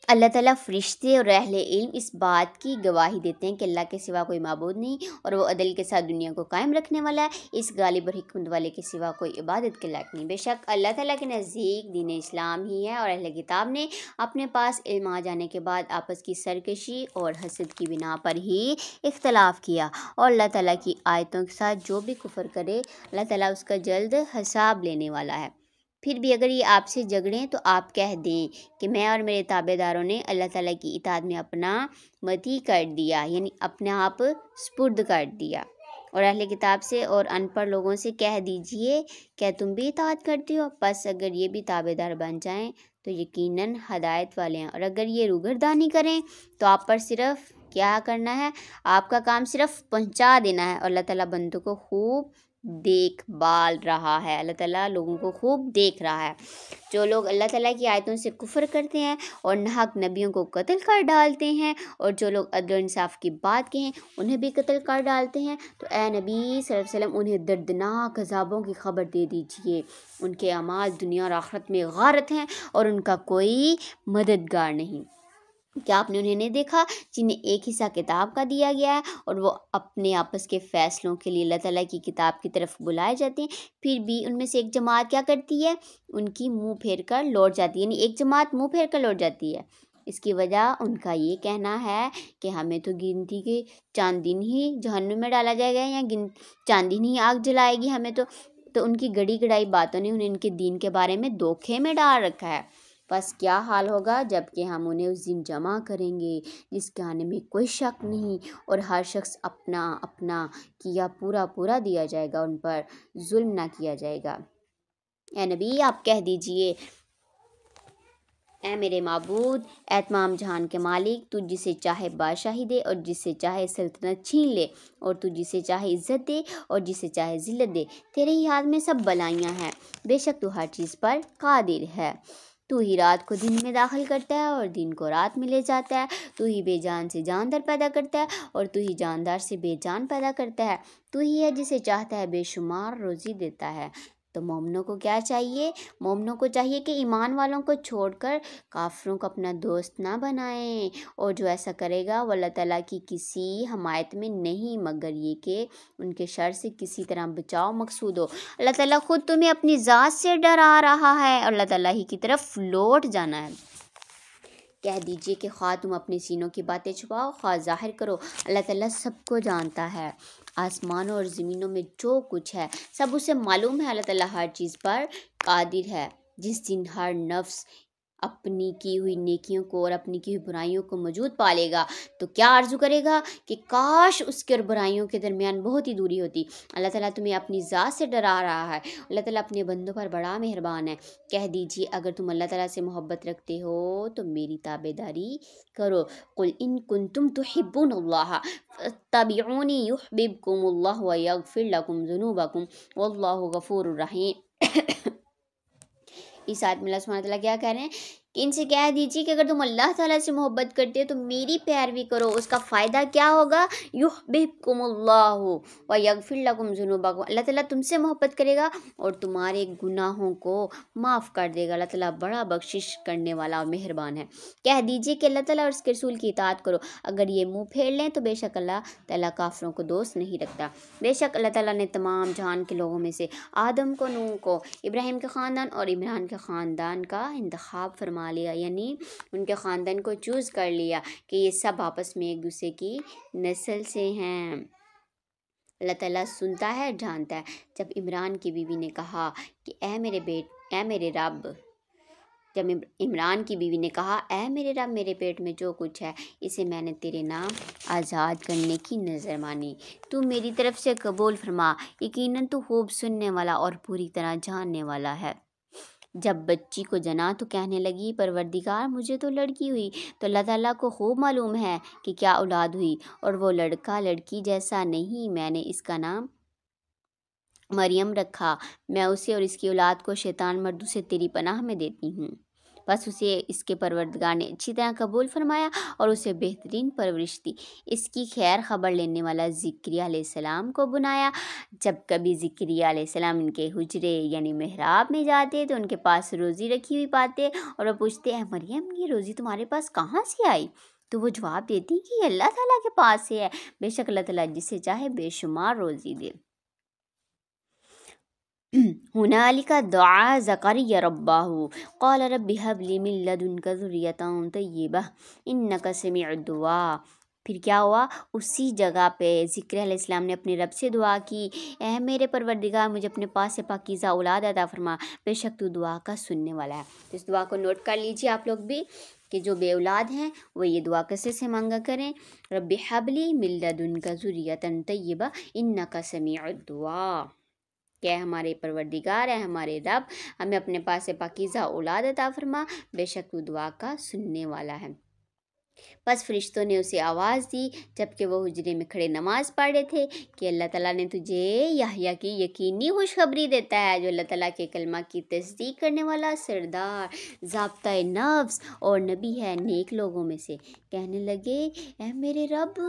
اللہ تعالیٰ فرشتے اور اہل علم اس بات کی گواہی دیتے ہیں کہ اللہ کے سوا کوئی معبود نہیں اور وہ عدل کے ساتھ دنیا کو قائم رکھنے والا ہے، اس غالب اور حکمت والے کے سوا کوئی عبادت کے لائق نہیں۔ بے شک اللہ تعالیٰ کے نزدیک دین اسلام ہی ہے، اور اہل کتاب نے اپنے پاس علم آ جانے کے بعد آپس کی سرکشی اور حسد کی بنا پر ہی اختلاف کیا، اور اللہ تعالیٰ کی آیتوں کے ساتھ جو بھی کفر کرے اللہ تعالیٰ اس کا جلد حساب لینے والا ہے۔ پھر بھی اگر یہ آپ سے جھگڑیں تو آپ کہہ دیں کہ میں اور میرے تابع داروں نے اللہ تعالیٰ کی اطاعت میں اپنا متی کر دیا، یعنی اپنے آپ سپرد کر دیا۔ اور اہل کتاب سے اور ان پڑھ لوگوں سے کہہ دیجئے کیا تم بھی اطاعت کرتے ہو؟ پس اگر یہ بھی تابع دار بن جائیں تو یقیناً ہدایت والے ہیں، اور اگر یہ روگردانی کریں تو آپ پر صرف کیا کرنا ہے؟ آپ کا کام صرف پہنچا دینا ہے، اور اللہ تعالیٰ بندوں کو خوب دیکھ بھال رہا ہے، اللہ تعالیٰ لوگوں کو خوب دیکھ رہا ہے۔ جو لوگ اللہ تعالیٰ کی آیتوں سے کفر کرتے ہیں اور ناحق نبیوں کو قتل کر ڈالتے ہیں، اور جو لوگ عدل و انصاف کی بات کہیں انہیں بھی قتل کر ڈالتے ہیں، تو اے نبی صلی اللہ علیہ وسلم انہیں دردناک عذابوں کی خبر دے دیجئے۔ ان کے اعمال دنیا اور آخرت میں غارت ہیں اور ان کا کوئی مددگار نہیں۔ کیا آپ نے انہیں نہیں دیکھا جنہیں ایک حصہ کتاب کا دیا گیا ہے اور وہ اپنے آپس کے فیصلوں کے لیے اللہ تعالیٰ کی کتاب کی طرف بلائے جاتے ہیں، پھر بھی ان میں سے ایک جماعت کیا کرتی ہے؟ ان کی منہ پھیر کر لوٹ جاتی ہے، یعنی ایک جماعت منہ پھیر کر لوٹ جاتی ہے۔ اس کی وجہ ان کا یہ کہنا ہے کہ ہمیں تو گنتی کے چاند دن ہی جہنم میں ڈالا جائے گا، یا چاند دن ہی آگ جلائے گی ہمیں، تو ان کی گڑی گڑائی باتوں نے انہیں ان کے دین کے بارے میں دھوکے میں ڈال رکھا ہے۔ بس کیا حال ہوگا جب کہ ہم انہیں اس دن جمع کریں گے جس کے آنے میں کوئی شک نہیں، اور ہر شخص اپنا اپنا کیا پورا دیا جائے گا، ان پر ظلم نہ کیا جائے گا۔ اے نبی آپ کہہ دیجئے اے میرے معبود، اے تمام جہان کے مالک، تو جسے چاہے بادشاہی دے اور جسے چاہے سلطنت چھین لے، اور تو جسے چاہے عزت دے اور جسے چاہے ذلت دے، تیرے ہی ہاتھ میں سب بلائیاں ہیں، بے شک تو ہر چیز پر قادر ہے۔ تو ہی رات کو دن میں داخل کرتا ہے اور دن کو رات میں لے جاتا ہے، تو ہی بے جان سے جاندار پیدا کرتا ہے اور تو ہی جاندار سے بے جان پیدا کرتا ہے، تو ہی ہے جسے چاہتا ہے بے شمار روزی دیتا ہے۔ تو مومنوں کو کیا چاہیے؟ مومنوں کو چاہیے کہ ایمان والوں کو چھوڑ کر کافروں کو اپنا دوست نہ بنائیں، اور جو ایسا کرے گا وہ اللہ تعالیٰ کی کسی حمایت میں نہیں، مگر یہ کہ ان کے شر سے کسی طرح بچاؤ مقصود ہو۔ اللہ تعالیٰ خود تمہیں اپنی ذات سے ڈرا رہا ہے اور اللہ تعالیٰ ہی کی طرف لوٹ جانا ہے۔ کہہ دیجئے کہ خواہ تم اپنے سینوں کی باتیں چھپاؤ خواہ ظاہر کرو، اللہ تعالیٰ سب کو جانتا ہے۔ آسمانوں اور زمینوں میں جو کچھ ہے سب اسے معلوم ہے، اللہ تعالیٰ ہر چیز پر قادر ہے۔ جس دن ہر نفس اپنی کی ہوئی نیکیوں کو اور اپنی کی ہوئی برائیوں کو موجود پالے گا تو کیا آرزو کرے گا کہ کاش اس کے اور برائیوں کے درمیان بہت ہی دوری ہوتی۔ اللہ تعالیٰ تمہیں اپنی ذات سے ڈرا رہا ہے، اللہ تعالیٰ اپنے بندوں پر بڑا مہربان ہے۔ کہہ دیجیے اگر تم اللہ تعالیٰ سے محبت رکھتے ہو تو میری تابع داری کرو۔ قل ان کنتم تحبون اللہ فاتبعونی یحببکم اللہ ویغفر لکم ذنوبکم واللہ غفور الرحیم۔ اس آیت میں اللہ سبحانہ تعالیٰ کیا کہہ رہے ہیں کہ ان سے کہہ دیجیے کہ اگر تم اللہ تعالیٰ سے محبت کرتے ہو تو میری پیروی کرو، اس کا فائدہ کیا ہوگا؟ یحببکم اللہ ویغفر لکم ذنوبکم، اللہ تعالیٰ تم سے محبت کرے گا اور تمہارے گناہوں کو معاف کر دے گا۔ اللہ تعالیٰ بڑا بخشش کرنے والا اور مہربان ہے۔ کہہ دیجیے کہ اللہ تعالیٰ اور اس کے رسول کی اطاعت کرو، اگر یہ منہ پھیر لیں تو بے شک اللہ تعالیٰ کافروں کو دوست نہیں رکھتا۔ بے شک اللہ تعالیٰ نے تمام جہان کے لوگوں میں سے آدم کو، نوح کو، ابراہیم کے خاندان اور عمران کے خاندان کا انتخاب فرما لیا، یعنی ان کے خاندان کو چوز کر لیا کہ یہ سب آپس میں ایک دوسرے کی نسل سے ہیں۔ اللہ تعالیٰ سنتا ہے، جانتا ہے۔ جب عمران کی بیوی نے کہا کہ اے میرے رب، جب عمران کی بیوی نے کہا اے میرے رب، میرے پیٹ میں جو کچھ ہے اسے میں نے تیرے نام آزاد کرنے کی نظر مانی، تو میری طرف سے قبول فرما، یقیناً تو خوب سننے والا اور پوری طرح جاننے والا ہے۔ جب بچی کو جنا تو کہنے لگی پروردگار مجھے تو لڑکی ہوئی، تو اللہ تعالیٰ کو خوب معلوم ہے کہ کیا اولاد ہوئی، اور وہ لڑکا لڑکی جیسا نہیں، میں نے اس کا نام مریم رکھا، میں اسے اور اس کی اولاد کو شیطان مردوں سے تیری پناہ میں دیتی ہوں۔ بس اسے اس کے پروردگار نے اچھی طرح قبول فرمایا اور اسے بہترین پرورش دی۔ اس کی خیر خبر لینے والا زکریا علیہ السلام کو بنایا۔ جب کبھی زکریا علیہ السلام ان کے حجرے یعنی محراب میں جاتے تو ان کے پاس روزی رکھی ہوئی پاتے اور وہ پوچھتے اے مریم یہ روزی تمہارے پاس کہاں سے آئی؟ تو وہ جواب دیتی کہ یہ اللہ تعالیٰ کے پاس سے ہے، بے شک اللہ تعالیٰ جسے چاہے بے شمار روزی دے۔ ہنالک دعا زکریا ربہ قال رب ہب لی من لدنک ذریۃ طیبہ انک سمیع الدعاء۔ پھر کیا ہوا؟ اسی جگہ پہ زکریا علیہ السلام نے اپنے رب سے دعا کی، اے میرے پروردگار مجھے اپنے پاس سے پاکیزہ اولاد عطا فرما، بے شک تو دعا کا سننے والا ہے۔ تو اس دعا کو نوٹ کر لیجیے آپ لوگ بھی کہ جو بے اولاد ہیں وہ یہ دعا کیسے سے مانگا کریں، رب ہب لی من لدنک ذریۃ طیبہ انک سمیع الدعاء، کہ ہمارے پروردگار ہے، ہمارے رب ہمیں اپنے پاس سے پاکیزہ اولاد عطا فرما، بے شک تو دعا کا سننے والا ہے۔ بس فرشتوں نے اسے آواز دی جبکہ وہ حجرے میں کھڑے نماز پڑھ رہے تھے کہ اللہ تعالیٰ نے تجھے یحییٰ کی یقینی خوشخبری دیتا ہے جو اللہ تعالیٰ کے کلمہ کی تصدیق کرنے والا سردار ضابطۂ نفس اور نبی ہے نیک لوگوں میں سے۔ کہنے لگے اے میرے رب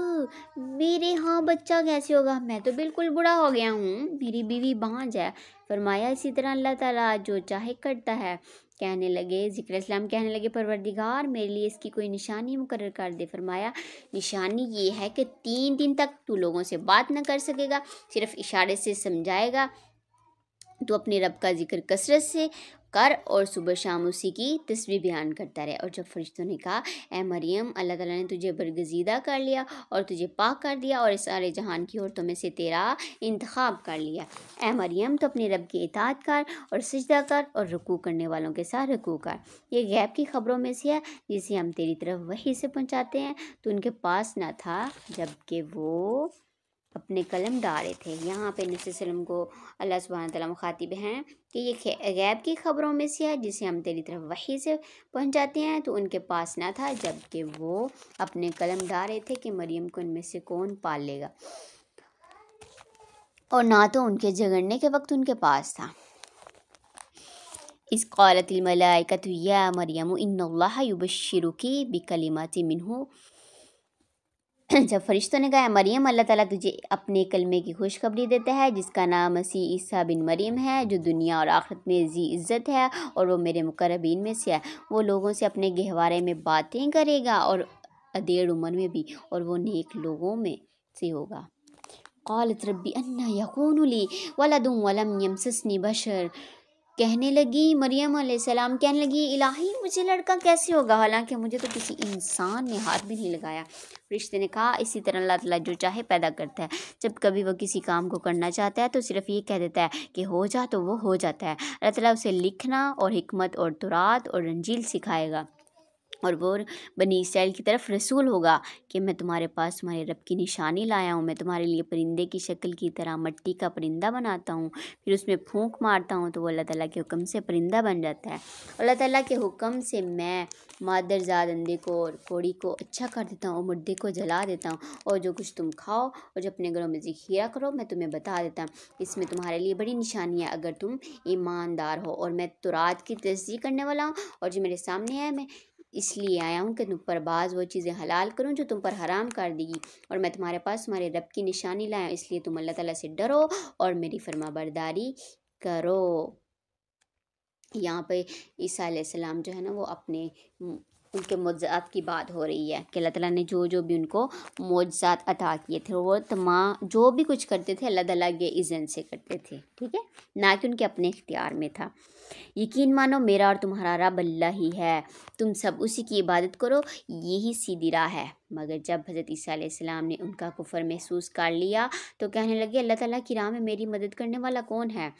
میرے ہاں بچہ کیسے ہوگا، میں تو بالکل بوڑھا ہو گیا ہوں، میری بیوی بانجھ ہے۔ فرمایا اسی طرح اللہ تعالیٰ جو چاہے کرتا ہے۔ کہنے لگے ذکر اسلام کہنے لگے پروردگار میرے لیے اس کی کوئی نشانی مقرر کر دے۔ فرمایا نشانی یہ ہے کہ 3 دن تک تو لوگوں سے بات نہ کر سکے گا، صرف اشارے سے سمجھائے گا، تو اپنے رب کا ذکر کثرت سے کر اور صبح شام اسی کی تسبیح بیان کرتا رہے۔ اور جب فرشتوں نے کہا اے مریم اللہ تعالیٰ نے تجھے برگزیدہ کر لیا اور تجھے پاک کر دیا اور اس سارے جہان کی عورتوں میں سے تیرا انتخاب کر لیا، اے مریم تو اپنے رب کی اطاعت کر اور سجدہ کر اور رکوع کرنے والوں کے ساتھ رکوع کر۔ یہ غیب کی خبروں میں سے ہے جسے ہم تیری طرف وحی سے پہنچاتے ہیں، تو ان کے پاس نہ تھا جبکہ وہ اپنے قلم ڈالے تھے۔ یہاں پہ نبی صلی اللہ علیہ وسلم کو اللہ سبحانہ تعالیٰ مخاطب ہیں کہ یہ غیب کی خبروں میں سے ہے جسے ہم تیری طرف وحی سے پہنچاتے ہیں، تو ان کے پاس نہ تھا جبکہ وہ اپنے قلم ڈالے تھے کہ مریم کو ان میں سے کون پال لے گا، اور نہ تو ان کے جھگڑنے کے وقت ان کے پاس تھا۔ اذ قالت الملائکۃ یا مریم ان اللہ یبشرک بکلمات منہ، جب فرشتوں نے کہا مریم اللہ تعالیٰ تجھے اپنے کلمے کی خوشخبری دیتا ہے جس کا نام مسیح عیسیٰ بن مریم ہے، جو دنیا اور آخرت میں ذی عزت ہے اور وہ میرے مقربین میں سے ہے، وہ لوگوں سے اپنے گہوارے میں باتیں کرے گا اور ادیڑ عمر میں بھی، اور وہ نیک لوگوں میں سے ہوگا۔ قالت ربی انا یکون لی ولد ولم یمسسنی بشر، کہنے لگی مریم علیہ السلام کہنے لگی الہی مجھے لڑکا کیسے ہوگا، حالانکہ مجھے تو کسی انسان نے ہاتھ بھی نہیں لگایا۔ فرشتے نے کہا اسی طرح اللہ تعالیٰ جو چاہے پیدا کرتا ہے، جب کبھی وہ کسی کام کو کرنا چاہتا ہے تو صرف یہ کہہ دیتا ہے کہ ہو جا تو وہ ہو جاتا ہے۔ اللہ تعالیٰ اسے لکھنا اور حکمت اور تورات اور انجیل سکھائے گا، اور وہ بنی اسرائیل کی طرف رسول ہوگا کہ میں تمہارے پاس تمہارے رب کی نشانی لایا ہوں، میں تمہارے لیے پرندے کی شکل کی طرح مٹی کا پرندہ بناتا ہوں، پھر اس میں پھونک مارتا ہوں تو وہ اللہ تعالیٰ کے حکم سے پرندہ بن جاتا ہے۔ اللہ تعالیٰ کے حکم سے میں مادرزاد اندھے کو اور کوڑی کو اچھا کر دیتا ہوں اور مردے کو جلا دیتا ہوں، اور جو کچھ تم کھاؤ اور جو اپنے گھروں میں ذخیرہ کرو میں تمہیں بتا دیتا ہوں، اس میں تمہارے لیے بڑی نشانی ہے اگر تم ایماندار ہو۔ اور میں تورات کی تصدیق کرنے والا ہوں، اور جو میرے سامنے ہے میں اس لیے آیا ہوں کہ تم پر بعض وہ چیزیں حلال کروں جو تم پر حرام کر دی گی، اور میں تمہارے پاس تمہارے رب کی نشانی لایا ہوں، اس لیے تم اللہ تعالیٰ سے ڈرو اور میری فرما برداری کرو۔ یہاں پہ عیسیٰ علیہ السلام جو ہے نا وہ اپنے ان کے معجزات کی بات ہو رہی ہے کہ اللہ تعالیٰ نے جو بھی ان کو معجزات عطا کیے تھے وہ تمام جو بھی کچھ کرتے تھے اللہ تعالیٰ کے اذن سے کرتے تھے، ٹھیک ہے، نہ کہ ان کے اپنے اختیار میں تھا۔ یقین مانو میرا اور تمہارا رب اللہ ہی ہے، تم سب اسی کی عبادت کرو، یہی سیدھی راہ ہے۔ مگر جب حضرت عیسیٰ علیہ السلام نے ان کا کفر محسوس کر لیا تو کہنے لگے اللہ تعالیٰ کی راہ میں میری مدد کرنے والا کون ہے؟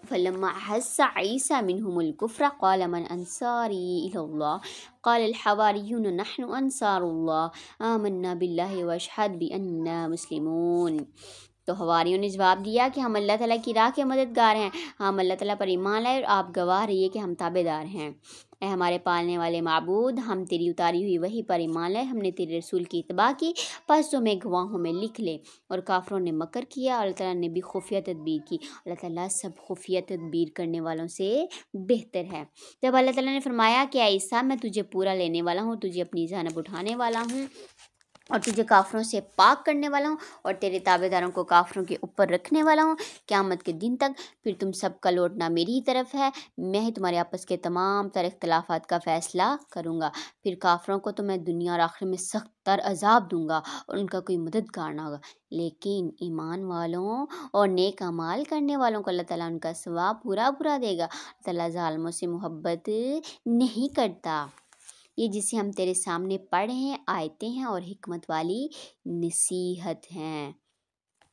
فلما أحس عيسى منهم الكفر قال من أنصاري إلى الله قال الحواريون نحن أنصار الله آمنا بالله واشهد بأننا مسلمون۔ تو حواریوں نے جواب دیا کہ ہم اللہ تعالیٰ کی راہ کے مددگار ہیں، ہم اللہ تعالیٰ پر ایمان لائے اور آپ گواہ رہیے کہ ہم تابع دار ہیں۔ اے ہمارے پالنے والے معبود، ہم تیری اتاری ہوئی وحی پر ایمان لائے، ہم نے تیرے رسول کی اتباع کی، پس تمہیں گواہوں میں لکھ لے۔ اور کافروں نے مکر کیا، اللہ تعالیٰ نے بھی خفیہ تدبیر کی، اللہ تعالیٰ سب خفیہ تدبیر کرنے والوں سے بہتر ہے۔ جب اللہ تعالیٰ نے فرمایا کہ اے عیسیٰ میں تجھے پورا لینے والا ہوں، تجھے اپنی جانب اٹھانے والا ہوں اور تجھے کافروں سے پاک کرنے والا ہوں، اور تیرے تابع داروں کو کافروں کے اوپر رکھنے والا ہوں قیامت کے دن تک، پھر تم سب کا لوٹنا میری ہی طرف ہے، میں ہی تمہارے آپس کے تمام تر اختلافات کا فیصلہ کروں گا۔ پھر کافروں کو تو میں دنیا اور آخرت میں سخت تر عذاب دوں گا اور ان کا کوئی مددگار نہ ہوگا، لیکن ایمان والوں اور نیک اعمال کرنے والوں کو اللہ تعالیٰ ان کا ثواب پورا دے گا۔ اللہ تعالیٰ ظالموں سے محبت نہیں کرتا۔ یہ جسے ہم تیرے سامنے پڑھ ہیں آیتیں ہیں اور حکمت والی نصیحت ہیں۔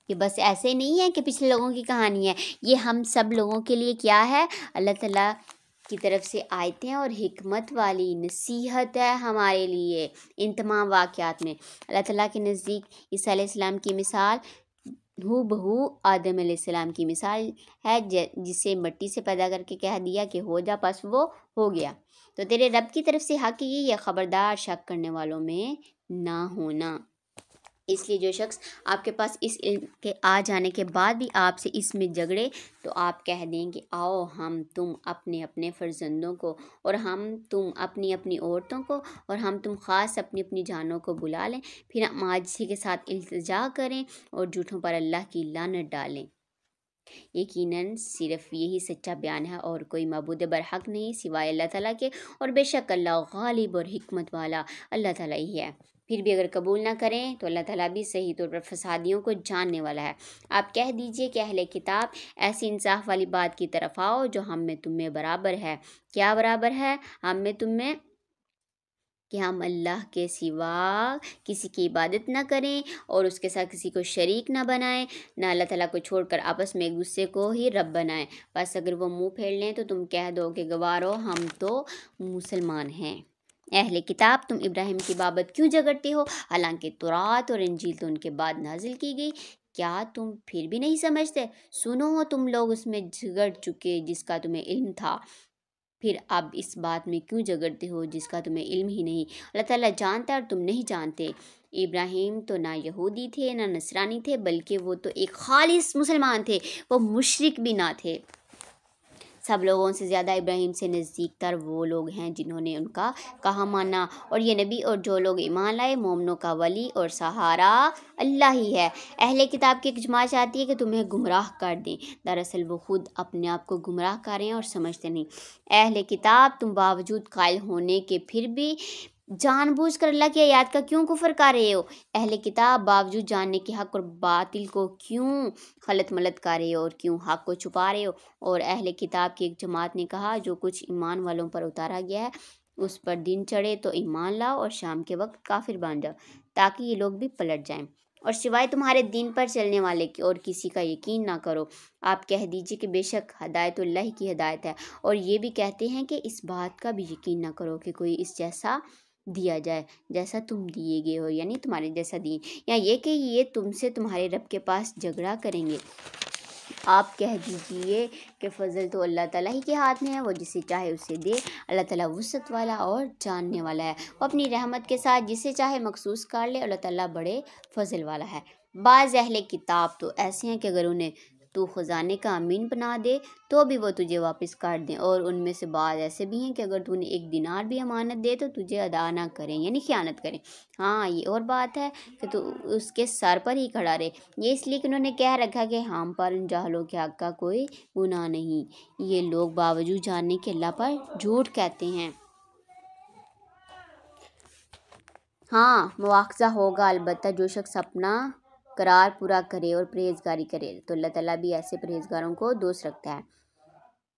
یہ بس ایسے نہیں ہے کہ پچھلے لوگوں کی کہانی ہے، یہ ہم سب لوگوں کے لیے کیا ہے؟ اللہ تعالیٰ کی طرف سے آیتیں اور حکمت والی نصیحت ہے ہمارے لیے۔ ان تمام واقعات میں اللہ تعالیٰ کے نزدیک عیسیٰ علیہ السلام کی مثال ہو بہو آدم علیہ السلام کی مثال ہے، جسے مٹی سے پیدا کر کے کہہ دیا کہ ہو جا، پس وہ ہو گیا۔ تو تیرے رب کی طرف سے حق یہ خبردار شک کرنے والوں میں نہ ہونا۔ اس لیے جو شخص آپ کے پاس اس علم کے آ جانے کے بعد بھی آپ سے اس میں جھگڑے تو آپ کہہ دیں کہ آؤ ہم تم اپنے اپنے فرزندوں کو اور ہم تم اپنی اپنی عورتوں کو اور ہم تم خاص اپنی اپنی جانوں کو بلا لیں، پھر ہم عاجزی کے ساتھ التجا کریں اور جھوٹوں پر اللہ کی لعنت ڈالیں۔ یقیناً صرف یہی سچا بیان ہے اور کوئی معبود برحق نہیں سوائے اللہ تعالیٰ کے، اور بے شک اللہ غالب اور حکمت والا اللہ تعالیٰ ہی ہے۔ پھر بھی اگر قبول نہ کریں تو اللہ تعالیٰ بھی صحیح طور پر فسادیوں کو جاننے والا ہے۔ آپ کہہ دیجئے کہ اہل کتاب ایسی انصاف والی بات کی طرف آؤ جو ہم میں تم میں برابر ہے۔ کیا برابر ہے ہم میں تم میں؟ کہ ہم اللہ کے سوا کسی کی عبادت نہ کریں اور اس کے ساتھ کسی کو شریک نہ بنائیں، نہ اللہ تعالیٰ کو چھوڑ کر آپس میں ایک دوسرے کو ہی رب بنائیں۔ بس اگر وہ منہ پھیر لیں تو تم کہہ دو کہ گوارو ہم تو مسلمان ہیں۔ اہل کتاب تم ابراہیم کی بابت کیوں جھگڑتے ہو حالانکہ تورات اور انجیل تو ان کے بعد نازل کی گئی؟ کیا تم پھر بھی نہیں سمجھتے؟ سنو تم لوگ اس میں جھگڑ چکے جس کا تمہیں علم تھا، پھر اب اس بات میں کیوں جھگڑتے ہو جس کا تمہیں علم ہی نہیں؟ اللہ تعالیٰ جانتا ہے اور تم نہیں جانتے۔ ابراہیم تو نہ یہودی تھے نہ نصرانی تھے، بلکہ وہ تو ایک خالص مسلمان تھے، وہ مشرک بھی نہ تھے۔ سب لوگوں سے زیادہ ابراہیم سے نزدیک تر وہ لوگ ہیں جنہوں نے ان کا کہا مانا، اور یہ نبی اور جو لوگ ایمان لائے مومنوں کا ولی اور سہارا اللہ ہی ہے۔ اہل کتاب کی ایک جماعت چاہتی ہے کہ تمہیں گمراہ کر دیں، دراصل وہ خود اپنے آپ کو گمراہ کر رہے ہیں اور سمجھتے نہیں۔ اہل کتاب تم باوجود قائل ہونے کے پھر بھی جان بوجھ کر اللہ کی آیات کا کیوں کفر کر رہے ہو؟ اہل کتاب باوجود جاننے کے حق اور باطل کو کیوں خلط ملط کر رہے ہو اور کیوں حق کو چھپا رہے ہو؟ اور اہل کتاب کی ایک جماعت نے کہا جو کچھ ایمان والوں پر اتارا گیا ہے اس پر دن چڑھے تو ایمان لاؤ اور شام کے وقت کافر بن جاؤ تاکہ یہ لوگ بھی پلٹ جائیں، اور سوائے تمہارے دین پر چلنے والے کے اور کسی کا یقین نہ کرو۔ آپ کہہ دیجئے کہ بے شک ہدایت اللہ کی ہدایت ہے، اور یہ بھی کہتے ہیں کہ اس بات کا بھی یقین نہ کرو کہ کوئی اس جیسا دیا جائے جیسا تم دیے گئے ہو، یعنی تمہارے جیسا دین، یا یہ کہ یہ تم سے تمہارے رب کے پاس جھگڑا کریں گے۔ آپ کہہ دیجئے کہ فضل تو اللہ تعالیٰ ہی کے ہاتھ میں ہے، وہ جسے چاہے اسے دے، اللہ تعالیٰ وسعت والا اور جاننے والا ہے، وہ اپنی رحمت کے ساتھ جسے چاہے مخصوص کر لے، اللہ تعالیٰ بڑے فضل والا ہے۔ بعض اہل کتاب تو ایسے ہیں کہ اگر انہیں تو خزانے کا امین بنا دے تو بھی وہ تجھے واپس کر دیں، اور ان میں سے بعض ایسے بھی ہیں کہ اگر تو انہیں 1 دینار بھی امانت دے تو تجھے ادا نہ کریں، یعنی خیانت کریں۔ ہاں یہ اور بات ہے کہ تو اس کے سر پر ہی کھڑا رہے، یہ اس لیے کہ انہوں نے کہہ رکھا کہ ہم پر ان جاہلوں کے حق کا کوئی گناہ نہیں۔ یہ لوگ باوجود جاننے کے اللہ پر جھوٹ کہتے ہیں۔ ہاں مواخذہ ہوگا البتہ جو شخص اپنا قرار پورا کرے اور پرہیزگاری کرے تو اللہ تعالیٰ بھی ایسے پرہیزگاروں کو دوست رکھتا ہے۔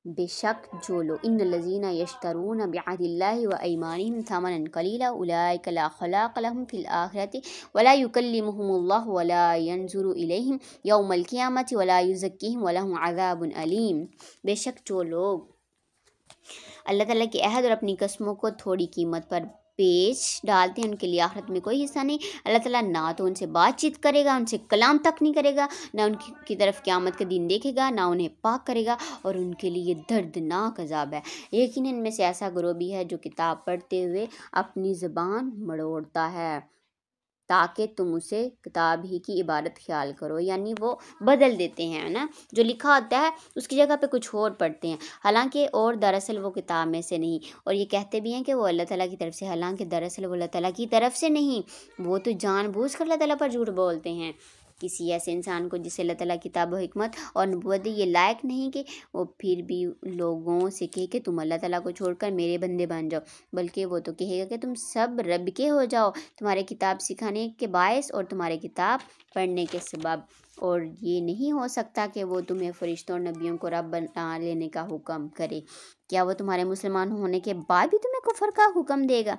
بے شک جو لوگ ان الذین یشترون بعہد اللہ وایمانہم ثمنا قلیلا اولئک لا خلاق لهم فی الآخرۃ ولا یکلمہم اللہ ولا ینظر الیہم یوم القیامۃ ولا یزکیہم ولہم عذاب علیم۔ بے شک جو لوگ اللہ تعالیٰ کے عہد اور اپنی قسموں کو تھوڑی قیمت پر بیچ ڈالتے ہیں ان کے لیے آخرت میں کوئی حصہ نہیں۔ اللہ تعالیٰ نہ تو ان سے بات چیت کرے گا، ان سے کلام تک نہیں کرے گا، نہ ان کی طرف قیامت کا دن دیکھے گا، نہ انہیں پاک کرے گا، اور ان کے لیے دردناک عذاب ہے۔ یقیناً ان میں سے ایسا گروہ بھی ہے جو کتاب پڑھتے ہوئے اپنی زبان مڑوڑتا ہے تاکہ تم اسے کتاب ہی کی عبارت خیال کرو، یعنی وہ بدل دیتے ہیں نا، جو لکھا ہوتا ہے اس کی جگہ پہ کچھ اور پڑھتے ہیں، حالانکہ اور دراصل وہ کتاب میں سے نہیں، اور یہ کہتے بھی ہیں کہ وہ اللہ تعالیٰ کی طرف سے، حالانکہ دراصل وہ اللہ تعالیٰ کی طرف سے نہیں، وہ تو جان بوجھ کر اللہ تعالیٰ پر جھوٹ بولتے ہیں۔ کسی ایسے انسان کو جسے اللہ تعالیٰ کتاب و حکمت اور نبوت یہ لائق نہیں کہ وہ پھر بھی لوگوں سے کہے کہ تم اللہ تعالیٰ کو چھوڑ کر میرے بندے بن جاؤ، بلکہ وہ تو کہے گا کہ تم سب رب کے ہو جاؤ تمہارے کتاب سکھانے کے باعث اور تمہارے کتاب پڑھنے کے سبب، اور یہ نہیں ہو سکتا کہ وہ تمہیں فرشتوں اور نبیوں کو رب بنا لینے کا حکم کرے۔ کیا وہ تمہارے مسلمان ہونے کے بعد بھی تمہیں کفر کا حکم دے گا؟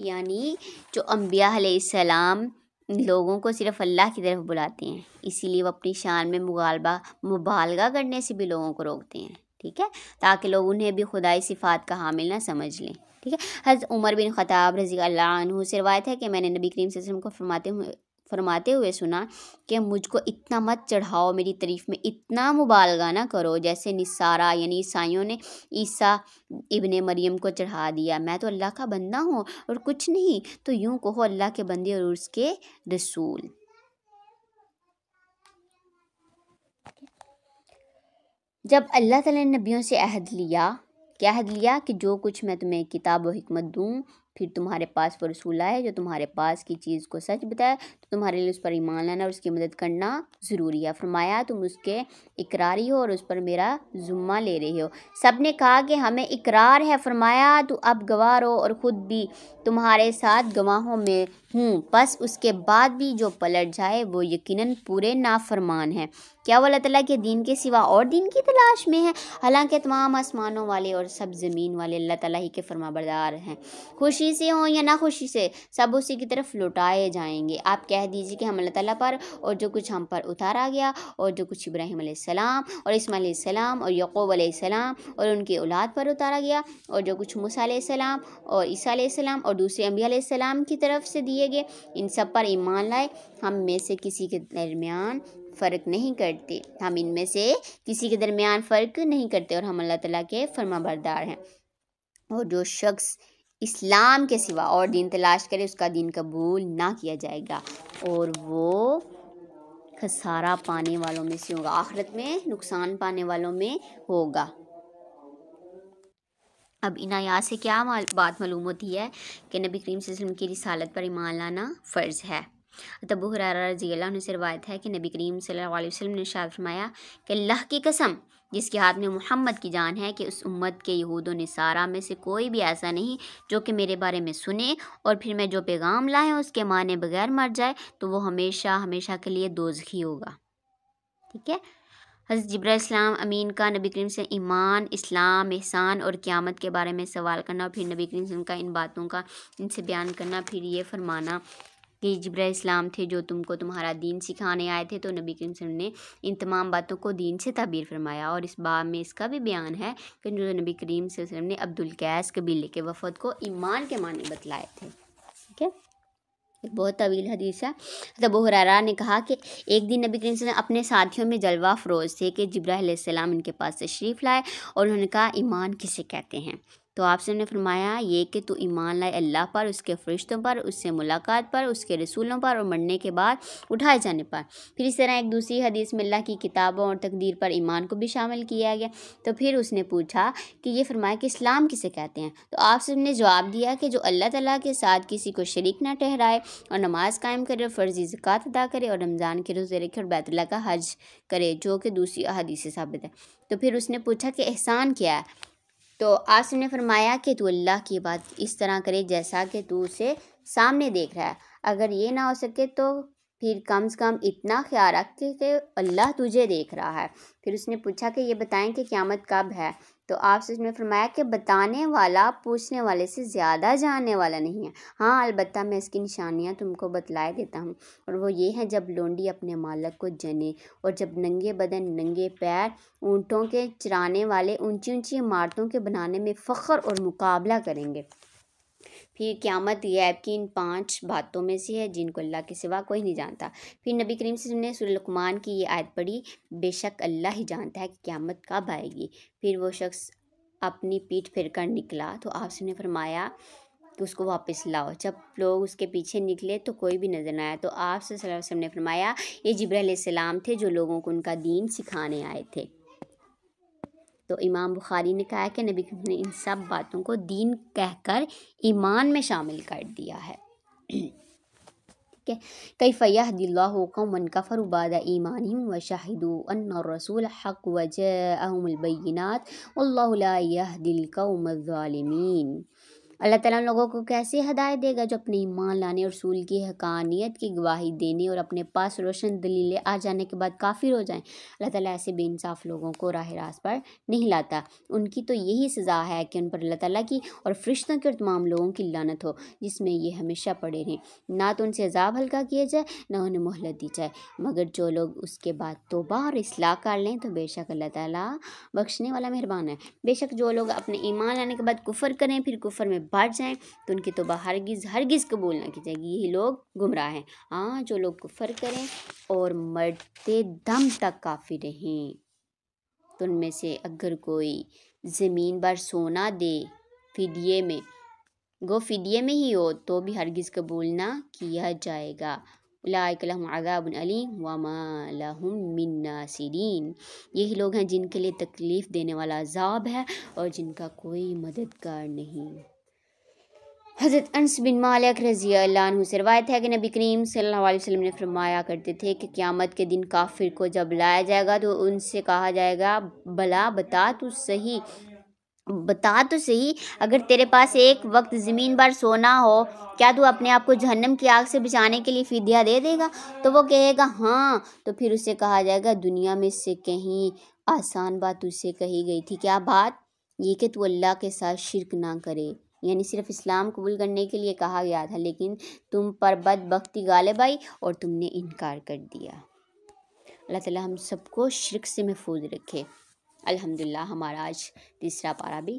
یعنی جو انبیاء علیہ السلام لوگوں کو صرف اللہ کی طرف بلاتے ہیں، اسی لیے وہ اپنی شان میں مبالغہ کرنے سے بھی لوگوں کو روکتے ہیں، ٹھیک ہے، تاکہ لوگ انہیں بھی خدائی صفات کا حامل نہ سمجھ لیں، ٹھیک ہے۔ حضرت عمر بن خطاب رضی اللہ عنہ سے روایت ہے کہ میں نے نبی کریم صلی اللہ علیہ وسلم کو فرماتے ہوئے سنا کہ مجھ کو اتنا مت چڑھاؤ، میری تعریف میں اتنا مبالغہ نہ کرو جیسے نصارہ یعنی عیسائیوں نے عیسیٰ ابن مریم کو چڑھا دیا۔ میں تو اللہ کا بندہ ہوں اور کچھ نہیں، تو یوں کہو اللہ کے بندے اور اس کے رسول۔ جب اللہ تعالیٰ نے نبیوں سے عہد لیا کہ جو کچھ میں تمہیں کتاب و حکمت دوں، پھر تمہارے پاس وہ رسول آئے جو تمہارے پاس کی چیز کو سچ بتائے، تو تمہارے لیے اس پر ایمان لانا اور اس کی مدد کرنا ضروری ہے۔ فرمایا تم اس کے اقراری ہو اور اس پر میرا ذمہ لے رہے ہو۔ سب نے کہا کہ ہمیں اقرار ہے۔ فرمایا تو اب گواہ رہو اور خود بھی تمہارے ساتھ گواہوں میں ہوں، پس اس کے بعد بھی جو پلٹ جائے وہ یقیناً پورے نافرمان ہے۔ کیا وہ اللہ تعالیٰ کے دین کے سوا اور دین کی تلاش میں ہے؟ حالانکہ تمام آسمانوں والے اور سب زمین والے اللہ تعالیٰ ہی کے فرما بردار ہیں، خوشی سے ہوں یا ناخوشی سے سب اسی کی طرف لوٹائے جائیں گے۔ آپ کہہ دیجیے کہ ہم اللہ تعالیٰ پر اور جو کچھ ہم پر اتارا گیا اور جو کچھ ابراہیم علیہ السلام اور اسماعیل علیہ السلام اور یعقوب علیہ السلام اور ان کے اولاد پر اتارا گیا اور جو کچھ موسیٰ علیہ السلام اور عیسیٰ علیہ السلام اور دوسرے انبیاء علیہ السلام کی طرف سے دیے گئے، ان سب پر ایمان لائے۔ ہم میں سے کسی کے درمیان فرق نہیں کرتے، ہم ان میں سے کسی کے درمیان فرق نہیں کرتے، اور ہم اللہ تعالیٰ کے فرما بردار ہیں۔ اور جو شخص اسلام کے سوا اور دین تلاش کرے اس کا دین قبول نہ کیا جائے گا اور وہ خسارہ پانے والوں میں سے ہوگا، آخرت میں نقصان پانے والوں میں ہوگا۔ اب ان آیات سے کیا بات معلوم ہوتی ہے کہ نبی کریم صلی اللہ علیہ وسلم کی رسالت پر ایمان لانا فرض ہے۔ ابو ہریرہ رضی اللہ عنہ سے روایت ہے کہ نبی کریم صلی اللہ علیہ وسلم نے ارشاد فرمایا کہ اللہ کی قسم جس کے ہاتھ میں محمد کی جان ہے کہ اس امت کے یہود و نصارہ میں سے کوئی بھی ایسا نہیں جو کہ میرے بارے میں سنے اور پھر میں جو پیغام لائے اس کے معنی بغیر مر جائے تو وہ ہمیشہ ہمیشہ کے لیے دوزخی ہوگا. ٹھیک ہے. حضرت جبرائیل السلام امین کا نبی کریم سے ایمان، اسلام، احسان اور قیامت کے بارے میں سوال کرنا اور پھر نبی کریم سے کا ان باتوں کا ان سے بیان کرنا، پھر یہ فرمانا کہ جبرائیل السلام تھے جو تم کو تمہارا دین سکھانے آئے تھے. تو نبی کریم صلی اللہ علیہ وسلم نے ان تمام باتوں کو دین سے تعبیر فرمایا. اور اس باب میں اس کا بھی بیان ہے کہ جو نبی کریم صلی اللہ علیہ وسلم نے عبدالقیس قبیلے کے وفد کو ایمان کے معنی بتلائے تھے. ٹھیک ہے. ایک بہت طویل حدیث ہے. ابو ہریرہ نے کہا کہ ایک دن نبی کریم صلی اللہ علیہ وسلم اپنے ساتھیوں میں جلوہ افروز تھے کہ جبرائیل علیہ السلام ان کے پاس تشریف لائے اور انہوں نے کہا ایمان کسے کہتے ہیں؟ تو آپ سے نے فرمایا یہ کہ تو ایمان لائے اللہ پر، اس کے فرشتوں پر، اس سے ملاقات پر، اس کے رسولوں پر اور مرنے کے بعد اٹھائے جانے پر. پھر اس طرح ایک دوسری حدیث میں اللہ کی کتابوں اور تقدیر پر ایمان کو بھی شامل کیا گیا. تو پھر اس نے پوچھا کہ یہ فرمایا کہ اسلام کسے کہتے ہیں؟ تو آپ سے نے جواب دیا کہ جو اللہ تعالیٰ کے ساتھ کسی کو شریک نہ ٹھہرائے اور نماز قائم کرے اور فرضی زکوٰۃ ادا کرے اور رمضان کے روزے رکھے اور بیت اللہ کا حج کرے، جو کہ دوسری احادیث سے ثابت ہے. تو پھر اس نے پوچھا کہ احسان کیا ہے؟ تو آسم نے فرمایا کہ تو اللہ کی بات اس طرح کرے جیسا کہ تو اسے سامنے دیکھ رہا ہے. اگر یہ نہ ہو سکے تو پھر کم سے کم اتنا خیال رکھ کہ اللہ تجھے دیکھ رہا ہے. پھر اس نے پوچھا کہ یہ بتائیں کہ قیامت کب ہے؟ تو آپ سے نے فرمایا کہ بتانے والا پوچھنے والے سے زیادہ جاننے والا نہیں ہے. ہاں البتہ میں اس کی نشانیاں تم کو بتلائے دیتا ہوں، اور وہ یہ ہیں جب لونڈی اپنے مالک کو جنے، اور جب ننگے بدن ننگے پیر اونٹوں کے چرانے والے اونچی اونچی عمارتوں کے بنانے میں فخر اور مقابلہ کریں گے. پھر قیامت غیب کی ان 5 باتوں میں سے ہے جن کو اللہ کے سوا کوئی نہیں جانتا. پھر نبی کریم صلی اللہ علیہ وسلم نے سورہ لقمان کی یہ آیت پڑھی، بے شک اللہ ہی جانتا ہے کہ قیامت کب آئے گی. پھر وہ شخص اپنی پیٹھ پھر کر نکلا تو آپ سے نے فرمایا کہ اس کو واپس لاؤ. جب لوگ اس کے پیچھے نکلے تو کوئی بھی نظر نہ آیا. تو آپ صلی اللہ علیہ وسلم نے فرمایا یہ جبرائیل علیہ السلام تھے جو لوگوں کو ان کا دین سکھانے آئے تھے. تو امام بخاری نے کہا کہ نبی کریم نے ان سب باتوں کو دین کہہ کر ایمان میں شامل کر دیا ہے. ٹھیک ہے. کیف یہدی اللہ قوما کفروا بعد ایمانہم وشہدوا ان الرسول حق وجاءہم البینات واللہ لا یہدی القوم الظالمین. اللہ تعالیٰ لوگوں کو کیسے ہدایت دے گا جو اپنے ایمان لانے اور رسول کی حقانیت کی گواہی دینے اور اپنے پاس روشن دلیلیں آ جانے کے بعد کافر ہو جائیں. اللہ تعالیٰ ایسے بے انصاف لوگوں کو راہ راست پر نہیں لاتا. ان کی تو یہی سزا ہے کہ ان پر اللہ تعالیٰ کی اور فرشتوں کی اور تمام لوگوں کی لعنت ہو جس میں یہ ہمیشہ پڑے رہیں. نہ تو ان سے عذاب ہلکا کیا جائے نہ انہیں مہلت دی جائے، مگر جو لوگ اس کے بعد توبہ اور اصلاح کر لیں تو بے شک اللہ تعالیٰ بخشنے والا مہربان ہے. بے شک جو لوگ اپنے ایمان لانے کے بعد کفر کریں پھر کفر میں بڑھ جائیں تو ان کی توبہ ہرگز قبول نہ کی جائے گی. یہی لوگ گمراہ ہیں. ہاں جو لوگ کفر کریں اور مرتے دم تک کافر رہیں تو ان میں سے اگر کوئی زمین بھر سونا دے فدیے میں، گو فدیے میں ہی ہو، تو بھی ہرگز قبول نہ کیا جائے گا. اولئک لہم عذاب علیم وما لہم من ناصرین. یہی لوگ ہیں جن کے لیے تکلیف دینے والا عذاب ہے اور جن کا کوئی مددگار نہیں. حضرت انس بن مالک رضی اللہ عنہ سے روایت ہے کہ نبی کریم صلی اللہ علیہ وسلم نے فرمایا کرتے تھے کہ قیامت کے دن کافر کو جب لایا جائے گا تو ان سے کہا جائے گا بلا بتا تو صحیح اگر تیرے پاس ایک وقت زمین بھر سونا ہو کیا تو اپنے آپ کو جہنم کی آگ سے بچانے کے لیے فدیہ دے دے گا؟ تو وہ کہے گا ہاں. تو پھر اسے کہا جائے گا دنیا میں سے کہیں آسان بات تجھ سے کہی گئی تھی. کیا بات؟ یہ کہ تو اللہ کے ساتھ شرک نہ کرے. یعنی صرف اسلام قبول کرنے کے لیے کہا گیا تھا لیکن تم پر بدبختی غالب آئی اور تم نے انکار کر دیا. اللہ تعالیٰ ہم سب کو شرک سے محفوظ رکھے. الحمدللہ ہمارا آج تیسرا پارہ بھی